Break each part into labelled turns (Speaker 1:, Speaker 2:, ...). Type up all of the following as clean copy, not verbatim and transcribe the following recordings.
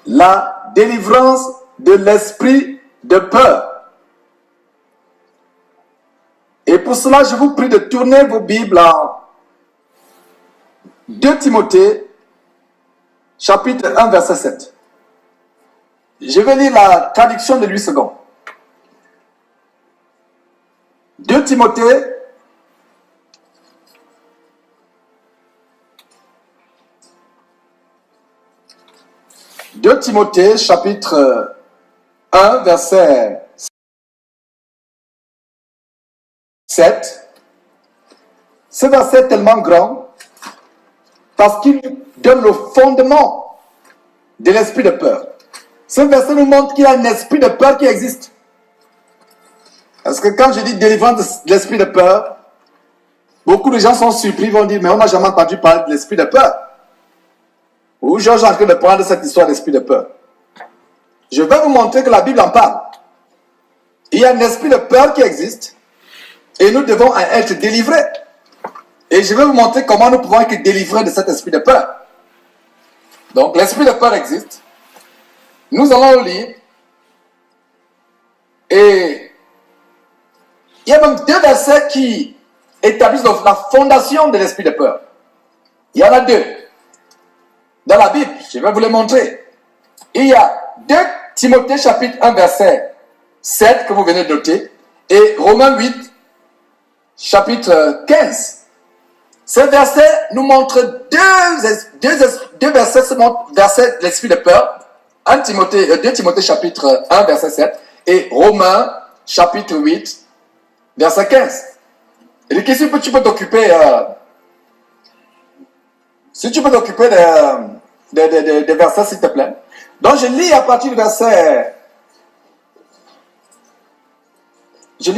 Speaker 1: la délivrance de l'esprit de peur. Et pour cela, je vous prie de tourner vos Bibles à 2 Timothée, chapitre 1, verset 7. Je vais lire la traduction de Louis II. 2 Timothée, chapitre 1, verset 7. Ce verset est tellement grand parce qu'il donne le fondement de l'esprit de peur. Ce verset nous montre qu'il y a un esprit de peur qui existe. Parce que quand je dis délivrance de l'esprit de peur, beaucoup de gens sont surpris, vont dire, mais on n'a jamais entendu parler de l'esprit de peur. Ou Georges est en train de prendre cette histoire d'esprit de peur. Je vais vous montrer que la Bible en parle. Il y a un esprit de peur qui existe et nous devons en être délivrés. Et je vais vous montrer comment nous pouvons être délivrés de cet esprit de peur. Donc l'esprit de peur existe. Nous allons le lire. Et il y a même 2 versets qui établissent la fondation de l'esprit de peur. Il y en a 2. Dans la Bible, je vais vous les montrer. Il y a 2 Timothée chapitre 1 verset 7 que vous venez de noter et Romains 8 chapitre 15. Ce verset nous montre deux versets, verset de l'esprit de peur. 2 Timothée chapitre 1 verset 7 et Romains chapitre 8 verset 15. Et si tu peux t'occuper des versets, s'il te plaît. Donc, je lis à partir du verset... Je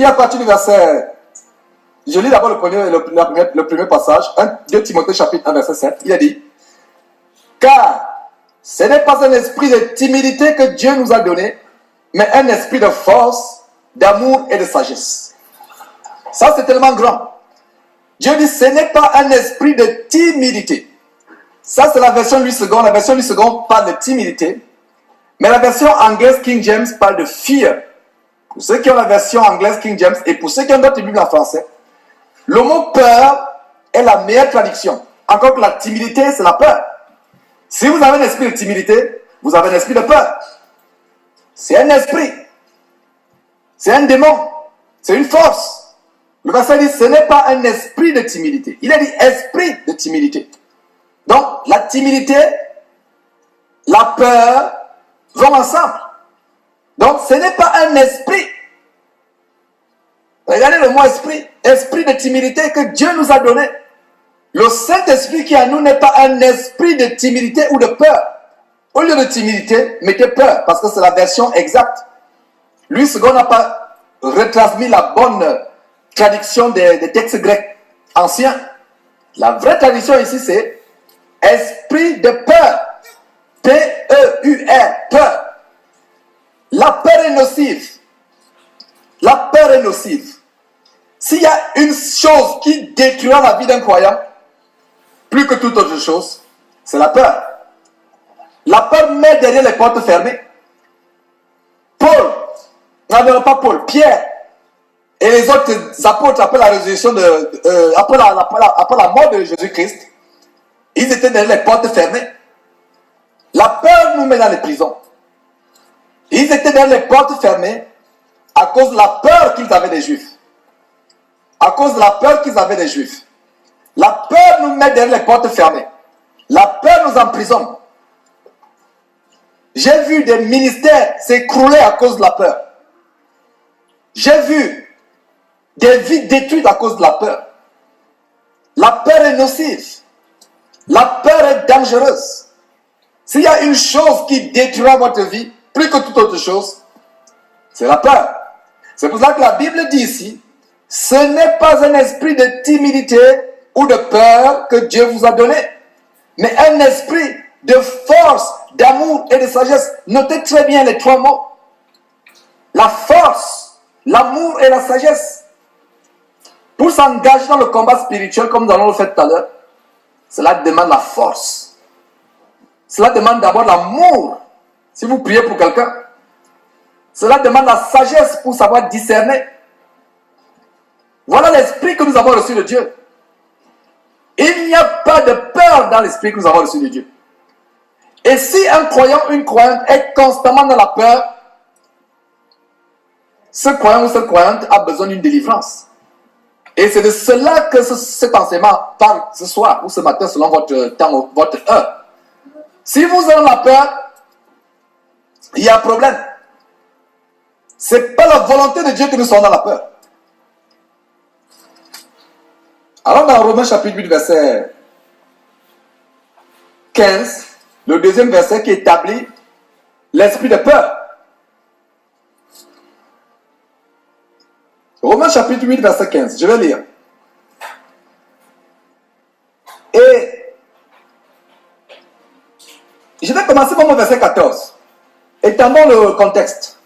Speaker 1: lis d'abord le premier passage, 2 Timothée chapitre 1, verset 7. Il a dit, « Car ce n'est pas un esprit de timidité que Dieu nous a donné, mais un esprit de force, d'amour et de sagesse. » Ça, c'est tellement grand. Dieu dit, ce n'est pas un esprit de timidité. Ça, c'est la version Louis II. La version Louis II parle de timidité. Mais la version anglaise King James parle de fear. Pour ceux qui ont la version anglaise King James et pour ceux qui ont d'autres Bibles en français, le mot peur est la meilleure traduction. Encore que la timidité, c'est la peur. Si vous avez un esprit de timidité, vous avez un esprit de peur. C'est un esprit. C'est un démon. C'est une force. Le verset dit, ce n'est pas un esprit de timidité. Il a dit esprit de timidité. Donc, la timidité, la peur vont ensemble. Donc, ce n'est pas un esprit. Regardez le mot esprit. Esprit de timidité que Dieu nous a donné. Le Saint-Esprit qui est en nous n'est pas un esprit de timidité ou de peur. Au lieu de timidité, mettez peur, parce que c'est la version exacte. Louis II n'a pas retransmis la bonne traduction des textes grecs anciens. La vraie traduction ici, c'est esprit de peur. P-E-U-R, peur. La peur est nocive. La peur est nocive. S'il y a une chose qui détruira la vie d'un croyant, plus que toute autre chose, c'est la peur. La peur met derrière les portes fermées. Pierre et les autres apôtres après la résurrection après la mort de Jésus-Christ, ils étaient derrière les portes fermées. La peur nous met dans les prisons. Ils étaient derrière les portes fermées à cause de la peur qu'ils avaient des Juifs. À cause de la peur qu'ils avaient des Juifs. La peur nous met derrière les portes fermées. La peur nous emprisonne. J'ai vu des ministères s'écrouler à cause de la peur. J'ai vu des vies détruites à cause de la peur. La peur est nocive. La peur est dangereuse. S'il y a une chose qui détruira votre vie, plus que toute autre chose, c'est la peur. C'est pour ça que la Bible dit ici, ce n'est pas un esprit de timidité ou de peur que Dieu vous a donné, mais un esprit de force, d'amour et de sagesse. Notez très bien les 3 mots. La force, l'amour et la sagesse. Pour s'engager dans le combat spirituel, comme nous allons le faire tout à l'heure, cela demande la force. Cela demande d'abord l'amour Si vous priez pour quelqu'un, cela demande la sagesse pour savoir discerner. Voilà l'esprit que nous avons reçu de Dieu. Il n'y a pas de peur dans l'esprit que nous avons reçu de Dieu. Et si un croyant, une croyante est constamment dans la peur, ce croyant ou cette croyante a besoin d'une délivrance. Et c'est de cela que cet enseignement parle ce soir ou ce matin selon votre temps, votre heure. Si vous avez la peur, il y a un problème. Ce n'est pas la volonté de Dieu que nous sommes dans la peur. Alors dans Romains chapitre 8, verset 15, le deuxième verset qui établit l'esprit de peur. Romains chapitre 8, verset 15, je vais lire. Et je vais commencer par mon verset 14. Étendons le contexte.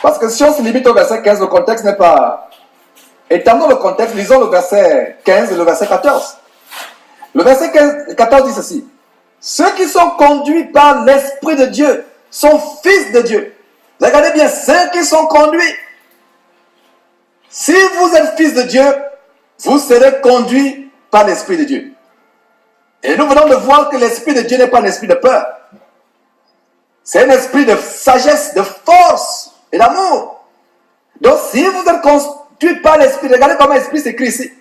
Speaker 1: Parce que si on se limite au verset 15, le contexte n'est pas... Étendons le contexte, lisons le verset 15 et le verset 14. Le verset 14 dit ceci. Ceux qui sont conduits par l'Esprit de Dieu sont fils de Dieu. Regardez bien, ceux qui sont conduits. Si vous êtes fils de Dieu, vous serez conduits par l'Esprit de Dieu. Et nous venons de voir que l'Esprit de Dieu n'est pas un esprit de peur. C'est un esprit de sagesse, de force et d'amour. Donc si vous êtes conduits par l'Esprit, regardez comment l'Esprit s'écrit ici.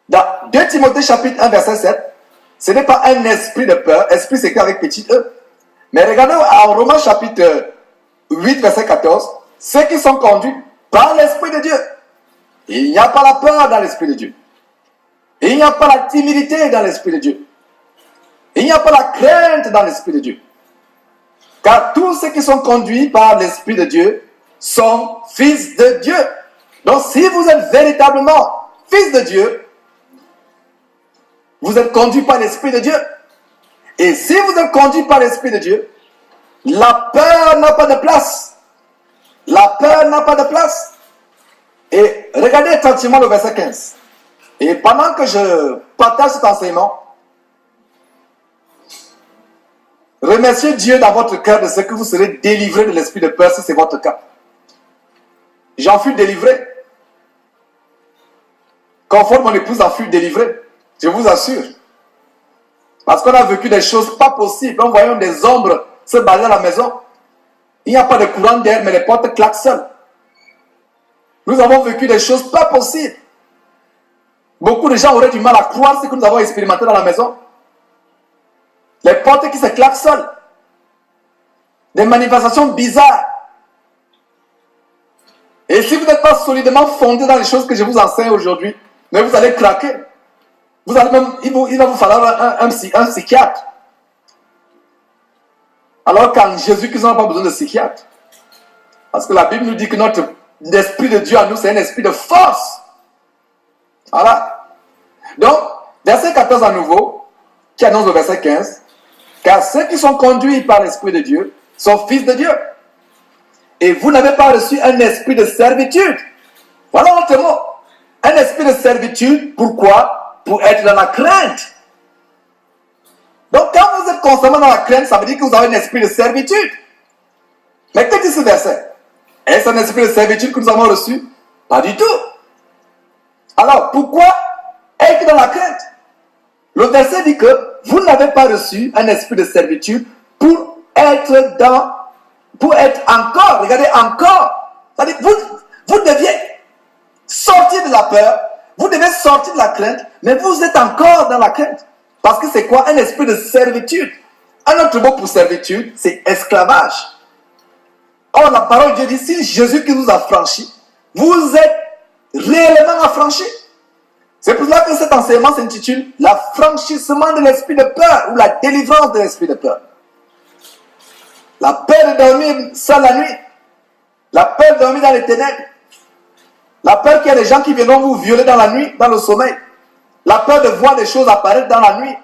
Speaker 1: Dans 2 Timothée chapitre 1 verset 7, ce n'est pas un esprit de peur, esprit s'écrit avec petit e. Mais regardez en Romains chapitre 8 verset 14, ceux qui sont conduits par l'Esprit de Dieu. Il n'y a pas la peur dans l'Esprit de Dieu. Il n'y a pas la timidité dans l'Esprit de Dieu. Il n'y a pas la crainte dans l'Esprit de Dieu. Car tous ceux qui sont conduits par l'Esprit de Dieu sont fils de Dieu. Donc si vous êtes véritablement fils de Dieu, vous êtes conduits par l'Esprit de Dieu. Et si vous êtes conduits par l'Esprit de Dieu, la peur n'a pas de place. La peur n'a pas de place. Et regardez attentivement le verset 15. Et pendant que je partage cet enseignement, remerciez Dieu dans votre cœur de ce que vous serez délivré de l'esprit de peur si c'est votre cas. J'en fus délivré. Conforme mon épouse en fut délivrée. Je vous assure. Parce qu'on a vécu des choses pas possibles. En voyant des ombres se balader à la maison. Il n'y a pas de courant d'air, mais les portes claquent seules. Nous avons vécu des choses pas possibles. Beaucoup de gens auraient du mal à croire ce que nous avons expérimenté dans la maison. Les portes qui se claquent seules. Des manifestations bizarres. Et si vous n'êtes pas solidement fondé dans les choses que je vous enseigne aujourd'hui, mais vous allez craquer. Vous allez même, il va vous falloir un psychiatre. Alors qu'en Jésus-Christ, on n'a pas besoin de psychiatre. Parce que la Bible nous dit que notre esprit de Dieu en nous, c'est un esprit de force. Voilà. Donc, verset 14 à nouveau, qui annonce le verset 15. Car ceux qui sont conduits par l'Esprit de Dieu sont fils de Dieu. Et vous n'avez pas reçu un esprit de servitude. Voilà notre mot. Un esprit de servitude, pourquoi? Pour être dans la crainte. Donc quand vous êtes constamment dans la crainte, ça veut dire que vous avez un esprit de servitude. Mais que dit ce verset? Est-ce un esprit de servitude que nous avons reçu? Pas du tout. Alors pourquoi être dans la crainte? Le verset dit que vous n'avez pas reçu un esprit de servitude pour être encore, regardez encore. C'est-à-dire vous deviez sortir de la peur, vous devez sortir de la crainte, mais vous êtes encore dans la crainte. Parce que c'est quoi? Un esprit de servitude. Un autre mot pour servitude, c'est esclavage. Or, la parole de Dieu dit, si Jésus qui nous a franchis, vous êtes réellement affranchis. C'est pour cela que cet enseignement s'intitule « L'affranchissement de l'esprit de peur » ou « La délivrance de l'esprit de peur ». La peur de dormir seul la nuit. La peur de dormir dans les ténèbres. La peur qu'il y a des gens qui viendront vous violer dans la nuit, dans le sommeil. La peur de voir des choses apparaître dans la nuit.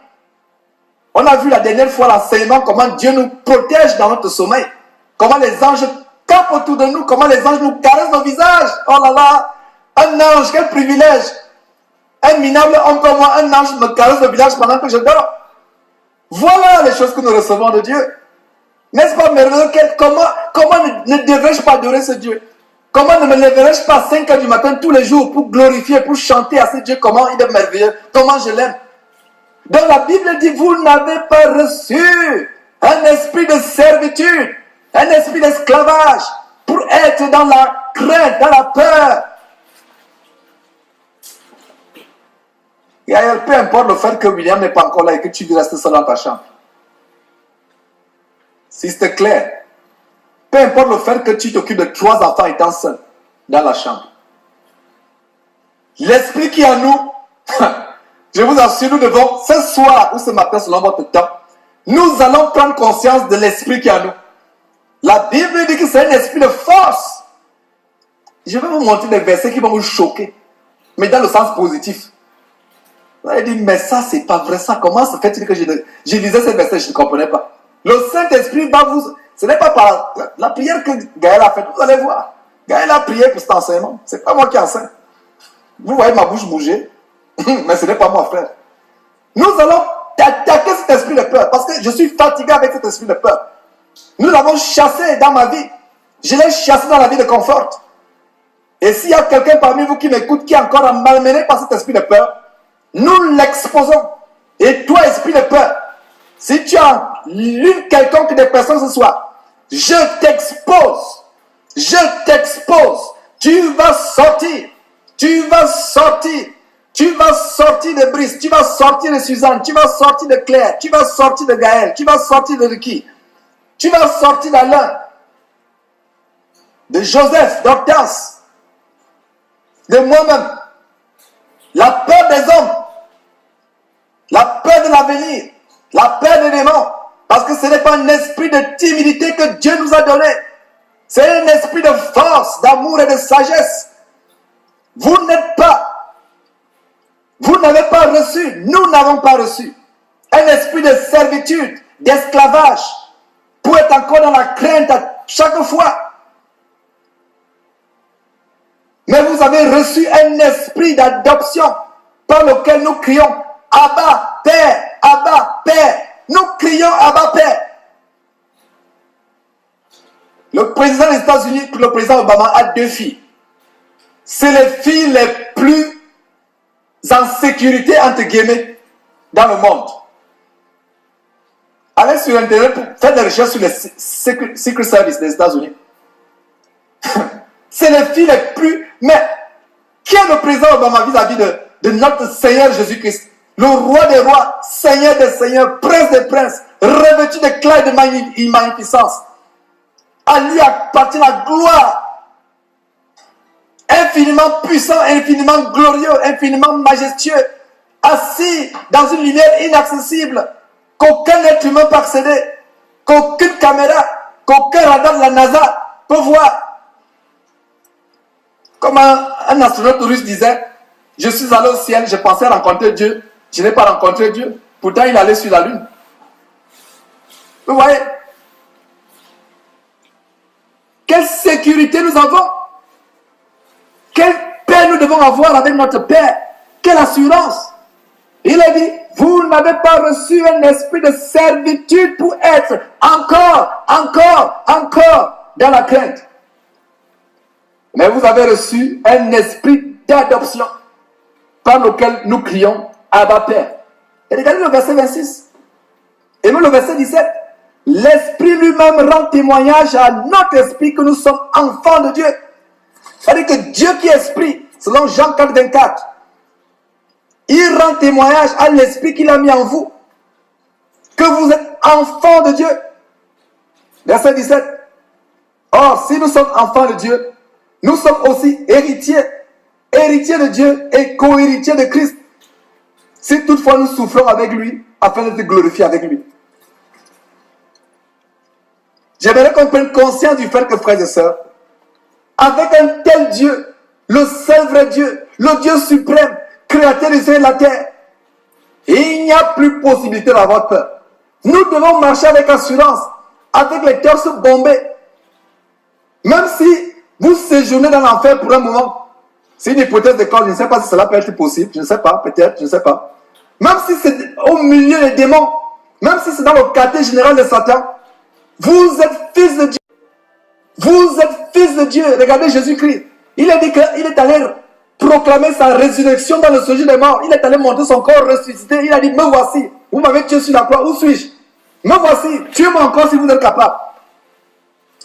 Speaker 1: On a vu la dernière fois l'enseignement, comment Dieu nous protège dans notre sommeil. Comment les anges campent autour de nous, comment les anges nous caressent nos visages. Oh là là, un ange, quel privilège. Un minable homme comme moi, un ange me caresse le visage pendant que je dors. Voilà les choses que nous recevons de Dieu. N'est-ce pas merveilleux? Comment ne devrais-je pas adorer ce Dieu? Comment ne me lèverais-je pas à 5 heures du matin tous les jours pour glorifier, pour chanter à ce Dieu? Comment il est merveilleux, comment je l'aime. Donc la Bible dit, vous n'avez pas reçu un esprit de servitude, un esprit d'esclavage, pour être dans la crainte, dans la peur. Et ailleurs, peu importe le fait que William n'est pas encore là et que tu restes seul dans ta chambre. Si c'est clair, peu importe le fait que tu t'occupes de 3 enfants étant seul dans la chambre. L'esprit qui est en nous, je vous assure, nous devons, ce soir ou ce matin, selon votre temps, nous allons prendre conscience de l'esprit qui est en nous. La Bible dit que c'est un esprit de force. Je vais vous montrer des versets qui vont vous choquer, mais dans le sens positif. Vous allez dire, mais ça, c'est pas vrai, ça. Comment se fait-il que je lisais ces versets, je ne comprenais pas. Le Saint-Esprit va vous... Ce n'est pas par la prière que Gaël a faite, vous allez voir. Gaël a prié pour cet enseignement. Ce n'est pas moi qui enseigne. Vous voyez ma bouche bouger, mais ce n'est pas moi, frère. Nous allons attaquer cet esprit de peur, parce que je suis fatigué avec cet esprit de peur. Nous l'avons chassé dans ma vie. Je l'ai chassé dans la vie de confort. Et s'il y a quelqu'un parmi vous qui m'écoute, qui est encore malmené par cet esprit de peur, nous l'exposons. Et toi, esprit de peur, si tu as lu quelconque des personnes ce soir, je t'expose. Je t'expose. Tu vas sortir. Tu vas sortir. Tu vas sortir de Brice. Tu vas sortir de Suzanne. Tu vas sortir de Claire. Tu vas sortir de Gaël. Tu vas sortir de Ricky. Tu vas sortir d'Alain. De Joseph, d'Hortense. De moi-même. La peur des hommes. La peur de l'avenir. La peur des démons. Parce que ce n'est pas un esprit de timidité que Dieu nous a donné. C'est un esprit de force, d'amour et de sagesse. Vous n'êtes pas. Vous n'avez pas reçu. Nous n'avons pas reçu. Un esprit de servitude, d'esclavage. Pour être encore dans la crainte à chaque fois. Mais vous avez reçu un esprit d'adoption par lequel nous crions Abba, Père, Abba, Père. Nous crions Abba, Père. Le président des États-Unis, le président Obama, a 2 filles. C'est les filles les plus en sécurité, entre guillemets, dans le monde. Allez sur Internet pour faire des recherches sur les Secret Service des États-Unis. C'est les filles les plus... Mais qui est le président Obama vis-à-vis de notre Seigneur Jésus-Christ? Le roi des rois, Seigneur des seigneurs, prince des princes, revêtu d'éclat et de magnificence. À lui appartient la gloire. Infiniment puissant, infiniment glorieux, infiniment majestueux. Assis dans une lumière inaccessible, qu'aucun être humain peut accéder, qu'aucune caméra, qu'aucun radar de la NASA peut voir. Comme un astronaute russe disait, je suis allé au ciel, je pensais rencontrer Dieu. Je n'ai pas rencontré Dieu. Pourtant, il allait sur la lune. Vous voyez? Quelle sécurité nous avons? Quelle paix nous devons avoir avec notre Père? Quelle assurance? Il a dit, vous n'avez pas reçu un esprit de servitude pour être encore dans la crainte. Mais vous avez reçu un esprit d'adoption par lequel nous crions Abba Père. Et regardez le verset 26. Et même le verset 17. L'Esprit lui-même rend témoignage à notre esprit que nous sommes enfants de Dieu. C'est-à-dire que Dieu qui est esprit, selon Jean 4, 24, il rend témoignage à l'esprit qu'il a mis en vous, que vous êtes enfants de Dieu. Verset 17. Or, si nous sommes enfants de Dieu, nous sommes aussi héritiers, héritiers de Dieu et co-héritiers de Christ. Si toutefois nous souffrons avec lui, afin d'être glorifiés avec lui. J'aimerais qu'on prenne conscience du fait que, frères et sœurs, avec un tel Dieu, le seul vrai Dieu, le Dieu suprême, créateur des cieux et de la terre, il n'y a plus possibilité d'avoir peur. Nous devons marcher avec assurance, avec les cœurs se bomber. Même si vous séjournez dans l'enfer pour un moment, c'est une hypothèse de corps, je ne sais pas si cela peut être possible, je ne sais pas, peut-être, je ne sais pas. Même si c'est au milieu des démons, même si c'est dans le quartier général de Satan, Vous êtes fils de Dieu. Vous êtes fils de Dieu. Regardez Jésus-Christ. Il a dit qu'il est allé proclamer sa résurrection dans le séjour des morts. Il est allé montrer son corps ressuscité. Il a dit, me voici. Vous m'avez tué sur la croix. Où suis-je? Me voici. Tuez-moi encore si vous êtes capable.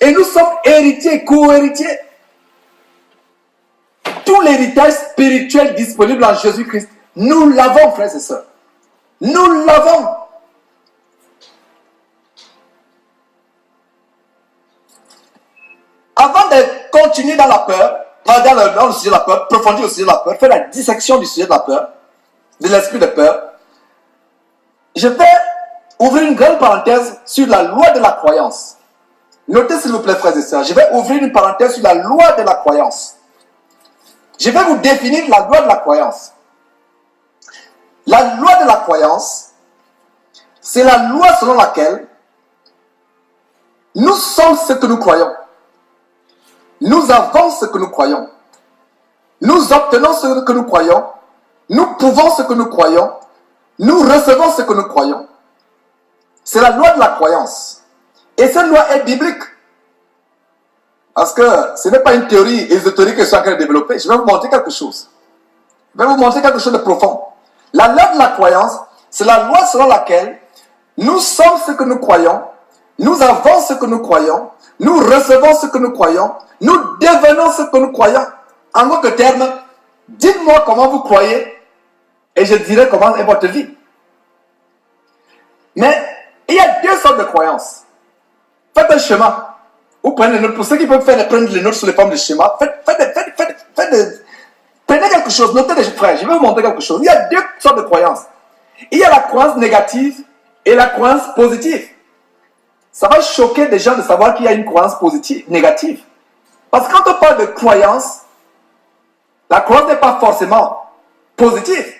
Speaker 1: Et nous sommes héritiers, co-héritiers. Tout l'héritage spirituel disponible en Jésus-Christ, nous l'avons, frères et sœurs. Nous l'avons. Avant de continuer dans la peur, dans le sujet de la peur, approfondir le sujet de la peur, faire la dissection du sujet de la peur, de l'esprit de peur, je vais ouvrir une grande parenthèse sur la loi de la croyance. Notez s'il vous plaît, frères et sœurs, je vais ouvrir une parenthèse sur la loi de la croyance. Je vais vous définir la loi de la croyance. La loi de la croyance, c'est la loi selon laquelle nous sommes ce que nous croyons. Nous avons ce que nous croyons. Nous obtenons ce que nous croyons. Nous pouvons ce que nous croyons. Nous recevons ce que nous croyons. C'est la loi de la croyance. Et cette loi est biblique. Parce que ce n'est pas une théorie ésotérique que je suis en train de développer. Je vais vous montrer quelque chose. Je vais vous montrer quelque chose de profond. La loi de la croyance, c'est la loi selon laquelle nous sommes ce que nous croyons, nous avons ce que nous croyons, nous recevons ce que nous croyons, nous devenons ce que nous croyons. En d'autres termes, dites-moi comment vous croyez et je dirai comment est votre vie. Mais il y a deux sortes de croyances. Faites un schéma. Vous prenez les notes. Pour ceux qui peuvent prendre les notes sous les formes de schéma, prenez quelque chose, notez les frères, je vais vous montrer quelque chose. Il y a deux sortes de croyances. Il y a la croyance négative et la croyance positive. Ça va choquer des gens de savoir qu'il y a une croyance positive, négative. Parce que quand on parle de croyance, la croyance n'est pas forcément positive.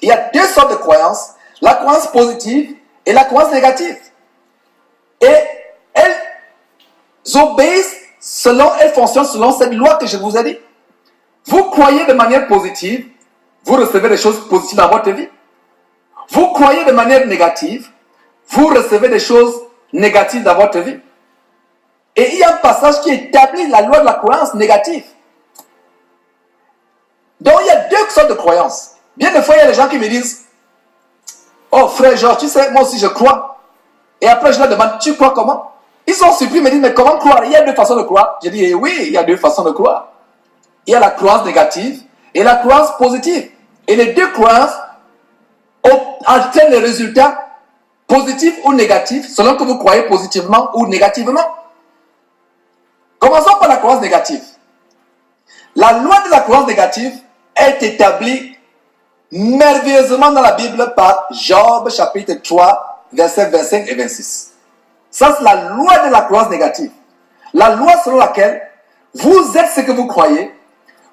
Speaker 1: Il y a deux sortes de croyances, la croyance positive et la croyance négative. Et elles obéissent elles fonctionnent selon cette loi que je vous ai dit. Vous croyez de manière positive, vous recevez des choses positives dans votre vie. Vous croyez de manière négative, vous recevez des choses négatives dans votre vie. Et il y a un passage qui établit la loi de la croyance négative. Donc il y a deux sortes de croyances. Bien des fois, il y a des gens qui me disent, oh frère Georges, tu sais, moi aussi je crois. Et après je leur demande, tu crois comment? Ils sont surpris, ils me disent, mais comment croire? Il y a deux façons de croire. Je dis, oui, il y a deux façons de croire. Il y a la croyance négative et la croyance positive. Et les deux croyances entraînent les résultats positifs ou négatifs selon que vous croyez positivement ou négativement. Commençons par la croyance négative. La loi de la croyance négative est établie merveilleusement dans la Bible par Job chapitre 3, versets 25 et 26. Ça, c'est la loi de la croyance négative. La loi selon laquelle vous êtes ce que vous croyez,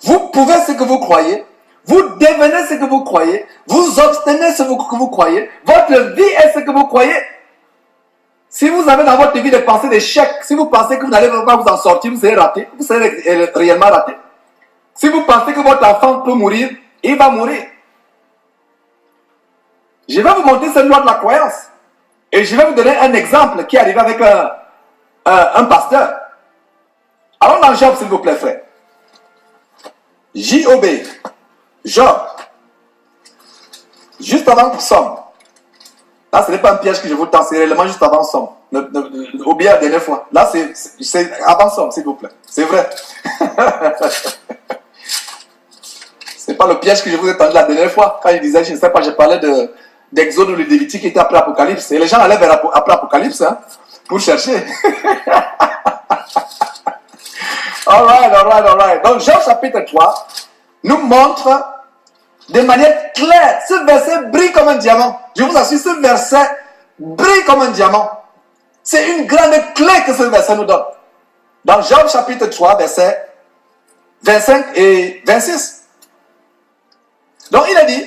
Speaker 1: vous pouvez ce que vous croyez, vous devenez ce que vous croyez, vous obtenez ce que vous croyez, votre vie est ce que vous croyez. Si vous avez dans votre vie des pensées d'échec, si vous pensez que vous n'allez pas vous en sortir, vous serez raté, vous serez réellement raté. Si vous pensez que votre enfant peut mourir, il va mourir. Je vais vous montrer cette loi de la croyance. Et je vais vous donner un exemple qui est arrivé avec un pasteur. Allons dans Job, s'il vous plaît, frère. J-O-B. Job. Juste avant Somme. Là, ce n'est pas un piège que je vous tends, c'est réellement juste avant Somme. Oubliez la dernière fois. Là, c'est avant Somme, s'il vous plaît. C'est vrai. C'est pas le piège que je vous ai tendu la dernière fois. Quand il disait, je ne sais pas, je parlais d'Exode ou de Lévitique qui était après Apocalypse. Et les gens allaient vers après Apocalypse pour chercher. Alright. Donc, Job chapitre 3 nous montre de manière claire. Ce verset brille comme un diamant. Je vous assure, ce verset brille comme un diamant. C'est une grande clé que ce verset nous donne. Dans Job chapitre 3, versets 25 et 26. Donc, il a dit,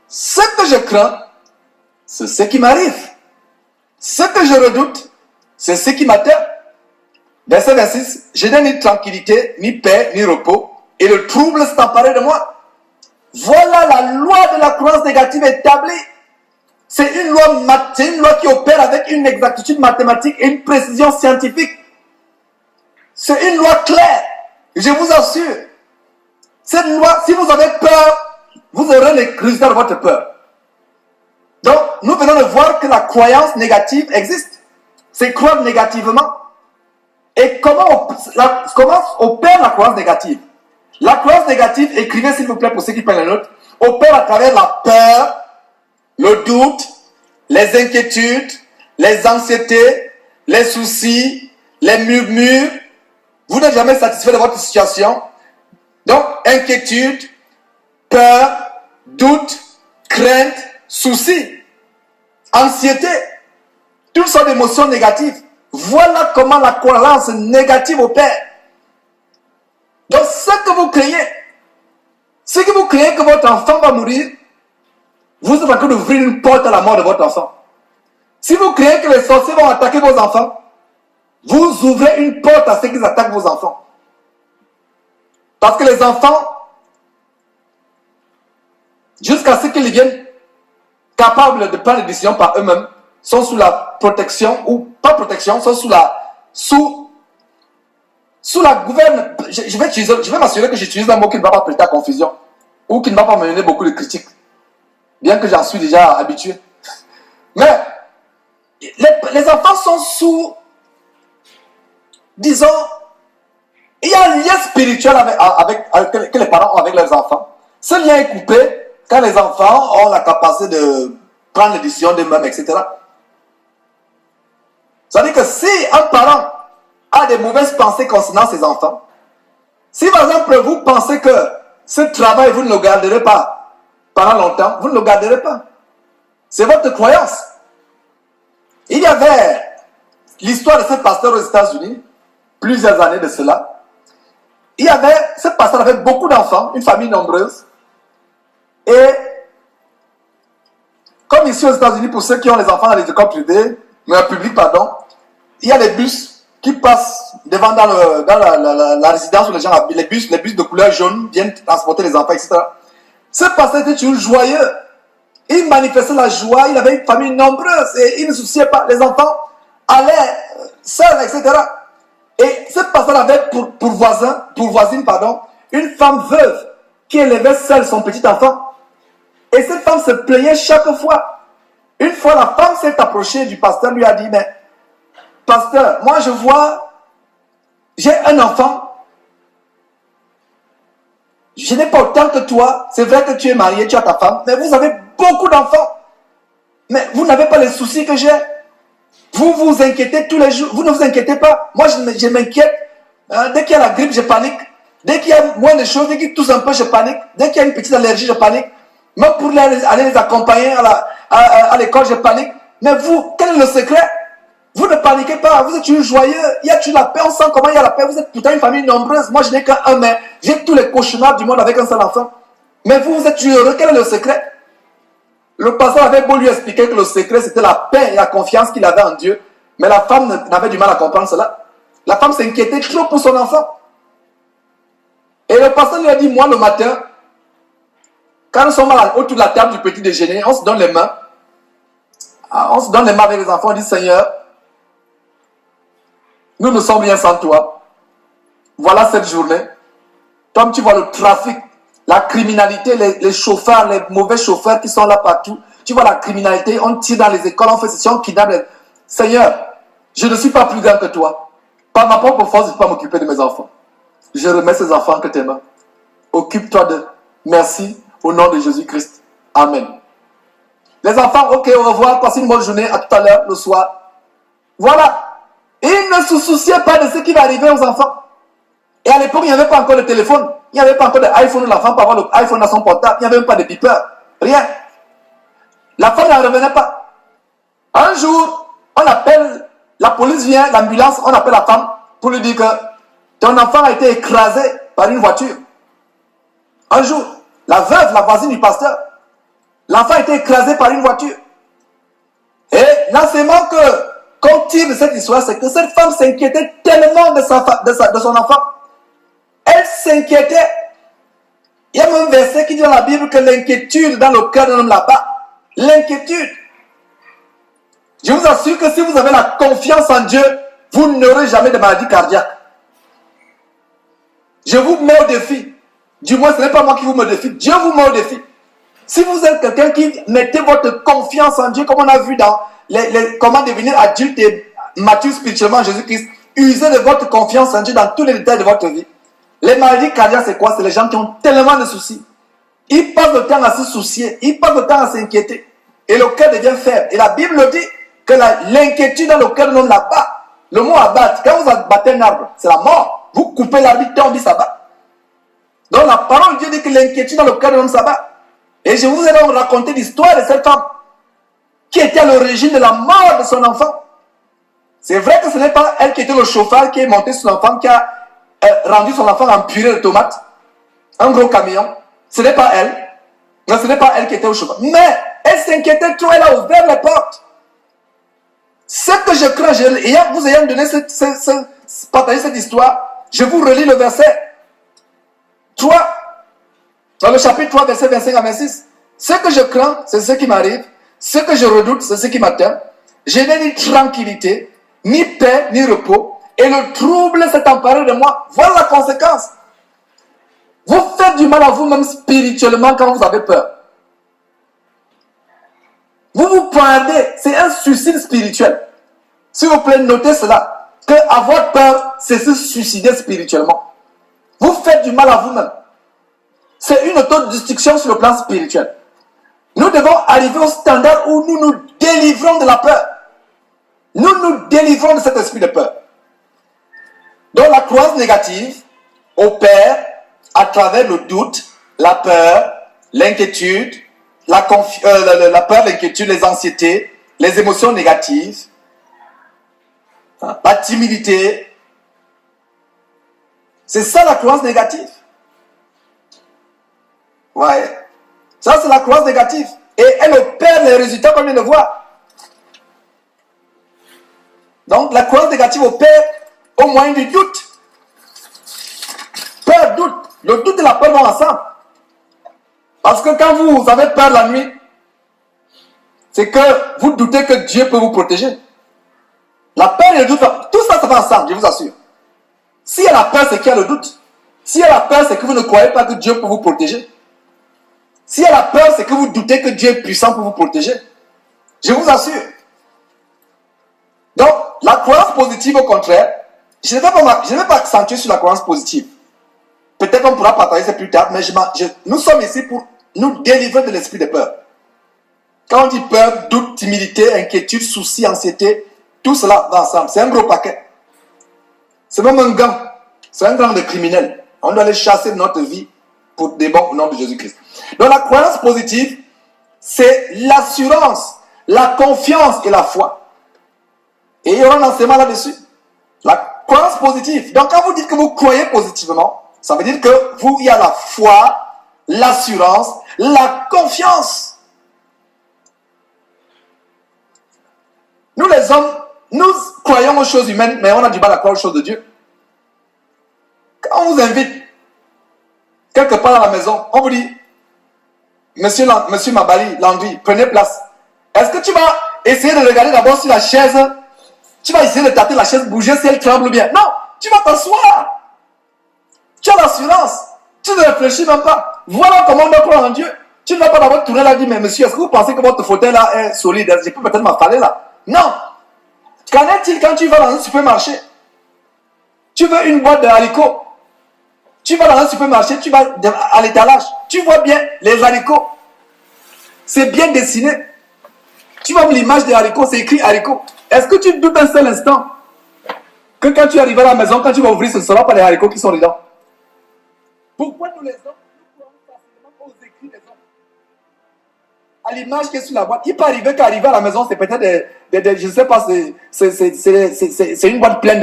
Speaker 1: ce que je crains, c'est ce qui m'arrive. Ce que je redoute, c'est ce qui m'atteint. Verset 26, je n'ai ni tranquillité, ni paix, ni repos, et le trouble s'est emparé de moi. Voilà la loi de la croyance négative établie. C'est une loi qui opère avec une exactitude mathématique et une précision scientifique. C'est une loi claire. Je vous assure. Cette loi, si vous avez peur, vous aurez les résultats de votre peur. Donc, nous venons de voir que la croyance négative existe. C'est croire négativement. Et comment opère la croyance négative? La croyance négative, écrivez s'il vous plaît pour ceux qui prennent les notes, opère à travers la peur, le doute, les inquiétudes, les anxiétés, les soucis, les murmures. Vous n'êtes jamais satisfait de votre situation. Donc, inquiétude, peur, doute, crainte, souci, anxiété. Toutes sortes d'émotions négatives. Voilà comment la croyance négative opère. Donc, ce que vous craignez que votre enfant va mourir, vous êtes en train d'ouvrir une porte à la mort de votre enfant. Si vous craignez que les sorciers vont attaquer vos enfants, vous ouvrez une porte à ceux qui attaquent vos enfants. Parce que les enfants, jusqu'à ce qu'ils deviennent capables de prendre des décisions par eux-mêmes, sont sous la protection, ou pas protection, sont sous la gouverne. Je vais m'assurer que j'utilise un mot qui ne va pas prêter à confusion, ou qui ne va pas me mener beaucoup de critiques, bien que j'en suis déjà habitué. Mais les enfants sont sous, disons, il y a un lien spirituel que les parents ont avec leurs enfants. Ce lien est coupé quand les enfants ont la capacité de prendre les décisions d'eux-mêmes, etc. C'est-à-dire que si un parent a des mauvaises pensées concernant ses enfants, si par exemple vous pensez que ce travail, vous ne le garderez pas pendant longtemps, vous ne le garderez pas. C'est votre croyance. Il y avait l'histoire de ce pasteur aux États-Unis, plusieurs années de cela. Ce pasteur avait beaucoup d'enfants, une famille nombreuse. Et comme ici aux États-Unis, pour ceux qui ont les enfants dans les écoles privées, mais publiques, pardon, il y a des bus qui passent devant dans la résidence où les gens habitent. Les bus de couleur jaune viennent transporter les enfants, etc. Ce pasteur était toujours joyeux. Il manifestait la joie, il avait une famille nombreuse et il ne souciait pas. Les enfants allaient seuls, etc. Et ce pasteur avait pour voisine, une femme veuve qui élevait seule son petit enfant. Et cette femme se plaignait chaque fois. Une fois, la femme s'est approchée du pasteur, lui a dit, mais pasteur, moi je vois, j'ai un enfant. Je n'ai pas autant que toi. C'est vrai que tu es marié, tu as ta femme, mais vous avez beaucoup d'enfants. Mais vous n'avez pas les soucis que j'ai. Vous vous inquiétez tous les jours. Vous ne vous inquiétez pas. Moi, je m'inquiète. Dès qu'il y a la grippe, je panique. Dès qu'il y a moins de choses, dès qu'ils toussent un peu, je panique. Dès qu'il y a une petite allergie, je panique. Même pour aller les accompagner à l'école, je panique. Mais vous, quel est le secret? Vous ne paniquez pas. Vous êtes toujours joyeux. Il y a toujours la paix. On sent comment il y a la paix. Vous êtes pourtant une famille nombreuse. Moi, je n'ai qu'un, mais j'ai tous les cauchemars du monde avec un seul enfant. Mais vous êtes toujours heureux. Quel est le secret? Le pasteur avait beau lui expliquer que le secret, c'était la paix et la confiance qu'il avait en Dieu. Mais la femme n'avait du mal à comprendre cela. La femme s'inquiétait trop pour son enfant. Et le pasteur lui a dit, moi, le matin, quand nous sommes autour de la table du petit déjeuner, on se donne les mains. On se donne les mains avec les enfants. On dit, Seigneur, nous ne sommes rien sans toi. Voilà cette journée. Comme tu vois le trafic, la criminalité, les chauffeurs, les mauvais chauffeurs qui sont là partout. Tu vois la criminalité, on tire dans les écoles, on fait ceci, on kidnappe. Seigneur, je ne suis pas plus grand que toi. Par ma propre force, je ne peux pas m'occuper de mes enfants. Je remets ces enfants entre tes mains. Occupe-toi d'eux. Merci au nom de Jésus-Christ. Amen. Les enfants, ok, au revoir, passez une bonne journée, à tout à l'heure, le soir. Voilà. Ils ne se souciaient pas de ce qui va arriver aux enfants. Et à l'époque, il n'y avait pas encore de téléphone. Il n'y avait pas encore d'iPhone où l'enfant peut avoir l'iPhone dans son portable. Il n'y avait même pas de beeper. Rien. La femme n'en revenait pas. Un jour, on appelle, la police vient, l'ambulance, on appelle la femme pour lui dire que ton enfant a été écrasé par une voiture. Un jour, la veuve, la voisine du pasteur, l'enfant a été écrasé par une voiture. Et l'enseignement qu'on tire de cette histoire, c'est que cette femme s'inquiétait tellement de son enfant. Elle s'inquiétait. Il y a même un verset qui dit dans la Bible que l'inquiétude dans le cœur d'un homme là-bas, l'inquiétude. Je vous assure que si vous avez la confiance en Dieu, vous n'aurez jamais de maladie cardiaque. Je vous mets au défi. Du moins, ce n'est pas moi qui vous mets au défi. Dieu vous met au défi. Si vous êtes quelqu'un qui mettez votre confiance en Dieu, comme on a vu dans comment devenir adulte et mature spirituellement en Jésus-Christ, usez de votre confiance en Dieu dans tous les détails de votre vie. Les maladies cardiaques, c'est quoi? C'est les gens qui ont tellement de soucis. Ils passent le temps à se soucier, ils passent le temps à s'inquiéter. Et le cœur devient faible. Et la Bible dit que l'inquiétude dans le cœur de l'homme l'abat. Le mot abattre, quand vous abattez un arbre, c'est la mort. Vous coupez l'arbre, il tombe, il s'abat. Donc la parole de Dieu dit que l'inquiétude dans le cœur de l'homme s'abat. Et je vous ai donc raconté l'histoire de cette femme qui était à l'origine de la mort de son enfant. C'est vrai que ce n'est pas elle qui était le chauffeur qui est monté sur l'enfant, qui a rendu son enfant en purée de tomates, un gros camion. Ce n'est pas elle. Non, ce n'est pas elle qui était au chauffeur. Mais elle s'inquiétait trop, elle a ouvert les portes. Ce que je crains, vous ayant donné partagé cette histoire, je vous relis le verset 3, dans le chapitre 3, verset 25 à 26. Ce que je crains, c'est ce qui m'arrive. Ce que je redoute, c'est ce qui m'atteint. Je n'ai ni tranquillité, ni paix, ni repos. Et le trouble s'est emparé de moi. Voilà la conséquence. Vous faites du mal à vous-même spirituellement quand vous avez peur. Vous vous pendez. C'est un suicide spirituel. S'il vous plaît, notez cela. Que avoir peur, c'est se suicider spirituellement. Vous faites du mal à vous-même. C'est une autodestruction sur le plan spirituel. Nous devons arriver au standard où nous nous délivrons de la peur. Nous nous délivrons de cet esprit de peur. Donc la croyance négative opère à travers le doute, la peur, l'inquiétude, la peur, l'inquiétude, les anxiétés, les émotions négatives, la timidité. C'est ça la croyance négative. Ouais. Ça, c'est la croyance négative. Et elle opère les résultats qu'on vient de voir. Donc, la croyance négative opère au moyen du doute. Peur, doute. Le doute et la peur vont ensemble. Parce que quand vous avez peur la nuit, c'est que vous doutez que Dieu peut vous protéger. La peur et le doute, tout ça, ça va ensemble, je vous assure. S'il y a la peur, c'est qu'il y a le doute. S'il y a la peur, c'est que vous ne croyez pas que Dieu peut vous protéger. S'il y a la peur, c'est que vous doutez que Dieu est puissant pour vous protéger. Je vous assure. Donc, la croyance positive, au contraire, je ne vais pas accentuer sur la croyance positive. Peut-être qu'on pourra partager ça plus tard, mais nous sommes ici pour nous délivrer de l'esprit de peur. Quand on dit peur, doute, timidité, inquiétude, souci, anxiété, tout cela va ensemble. C'est un gros paquet. C'est même un gang. C'est un gang de criminels. On doit les chasser de notre vie pour des bons au nom de Jésus-Christ. Donc la croyance positive, c'est l'assurance, la confiance et la foi. Et il y aura un enseignement là-dessus. La croyance positive. Donc quand vous dites que vous croyez positivement, ça veut dire que vous, il y a la foi, l'assurance, la confiance. Nous les hommes, nous croyons aux choses humaines, mais on a du mal à croire aux choses de Dieu. Quand on vous invite quelque part dans la maison, on vous dit, Monsieur Mabali, Landry, prenez place. Est-ce que tu vas essayer de regarder d'abord sur la chaise? Tu vas essayer de tâter la chaise, bouger si elle tremble bien? Non, tu vas t'asseoir. Tu as l'assurance. Tu ne réfléchis même pas. Voilà comment on doit croire en Dieu. Tu ne vas pas d'abord tourner là et dire, mais monsieur, est-ce que vous pensez que votre fauteuil là est solide? Je peux peut-être m'affaler là. Non. Qu'en est-il quand tu vas dans un supermarché? Tu veux une boîte de haricots. Tu vas dans un supermarché, tu vas à l'étalage. Tu vois bien les haricots. C'est bien dessiné. Tu vois l'image des haricots, c'est écrit haricots. Est-ce que tu doutes un seul instant que quand tu arrives à la maison, quand tu vas ouvrir, ce ne sera pas les haricots qui sont dedans? Pourquoi nous les hommes, nous croyons facilement aux écrits des hommes? À l'image qui est sur la boîte, il peut arriver qu'arriver à la maison, c'est peut-être je ne sais pas, c'est une boîte pleine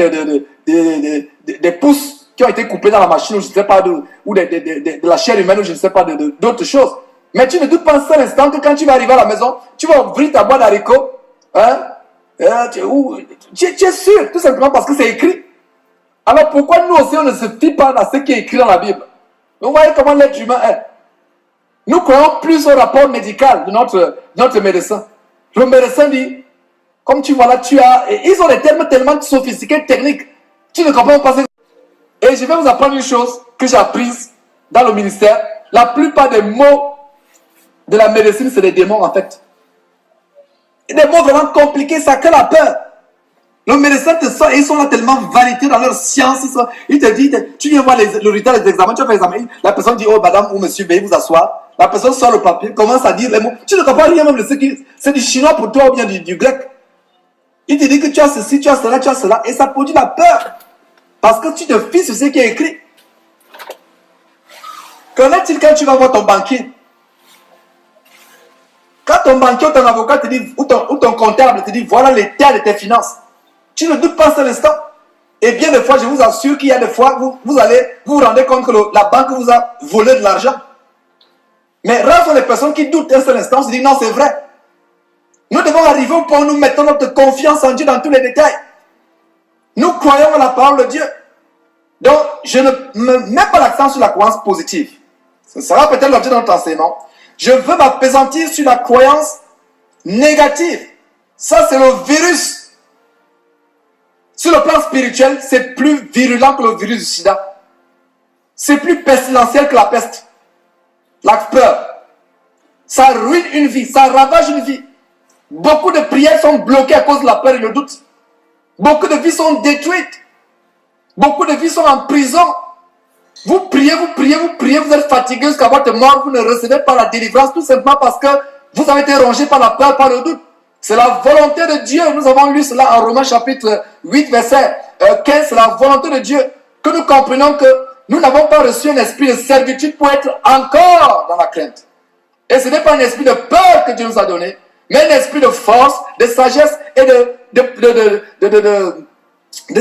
Speaker 1: de pousses qui ont été coupés dans la machine, ou je ne sais pas, ou de la chair humaine, ou je ne sais pas, d'autres choses. Mais tu ne doutes pas un seul instant que quand tu vas arriver à la maison, tu vas ouvrir ta boîte d'haricots, hein, tu es sûr, tout simplement parce que c'est écrit. Alors pourquoi nous aussi on ne se fie pas à ce qui est écrit dans la Bible? Vous voyez comment l'être humain est. Nous croyons plus au rapport médical de notre médecin. Le médecin dit, Comme tu vois là, et ils ont des termes tellement sophistiqués, techniques. Tu ne comprends pas. Et je vais vous apprendre une chose que j'ai apprise dans le ministère. La plupart des mots de la médecine, c'est des démons en fait. Et des mots vraiment compliqués, ça crée la peur. Le médecin te sort et ils sont là tellement vaniteux dans leur science. Ils te disent, tu viens voir le résultat des examens, tu vas faire l'examen. La personne dit, oh madame ou monsieur, veuillez vous asseoir. La personne sort le papier, commence à dire les mots. Tu ne comprends rien même de ce qui. C'est du chinois pour toi ou bien du grec. Il te dit que tu as ceci, tu as cela, tu as cela. Et ça produit la peur. Parce que tu te fies sur ce qui est écrit. Qu'en est-il quand tu vas voir ton banquier? Quand ton banquier ou ton avocat te dit, ou ton comptable te dit, voilà l'état de tes finances. Tu ne doutes pas un seul instant. Et bien des fois, je vous assure qu'il y a des fois, vous vous rendez compte que la banque vous a volé de l'argent. Mais rares sont les personnes qui doutent un seul instant, se disent non, c'est vrai. Nous devons arriver au point où nous mettons notre confiance en Dieu dans tous les détails. Nous croyons à la parole de Dieu. Donc, je ne me mets pas l'accent sur la croyance positive. Ce sera peut-être l'objet de notre enseignement. Je veux m'appesantir sur la croyance négative. Ça, c'est le virus. Sur le plan spirituel, c'est plus virulent que le virus du sida. C'est plus pestilentiel que la peste. La peur. Ça ruine une vie, ça ravage une vie. Beaucoup de prières sont bloquées à cause de la peur et le doute. Beaucoup de vies sont détruites. Beaucoup de vies sont en prison. Vous priez, vous êtes fatigué jusqu'à votre mort, vous ne recevez pas la délivrance tout simplement parce que vous avez été rongé par la peur, par le doute. C'est la volonté de Dieu. Nous avons lu cela en Romains chapitre 8, verset 15. C'est la volonté de Dieu que nous comprenons que nous n'avons pas reçu un esprit de servitude pour être encore dans la crainte. Et ce n'est pas un esprit de peur que Dieu nous a donné, mais un esprit de force, de sagesse et de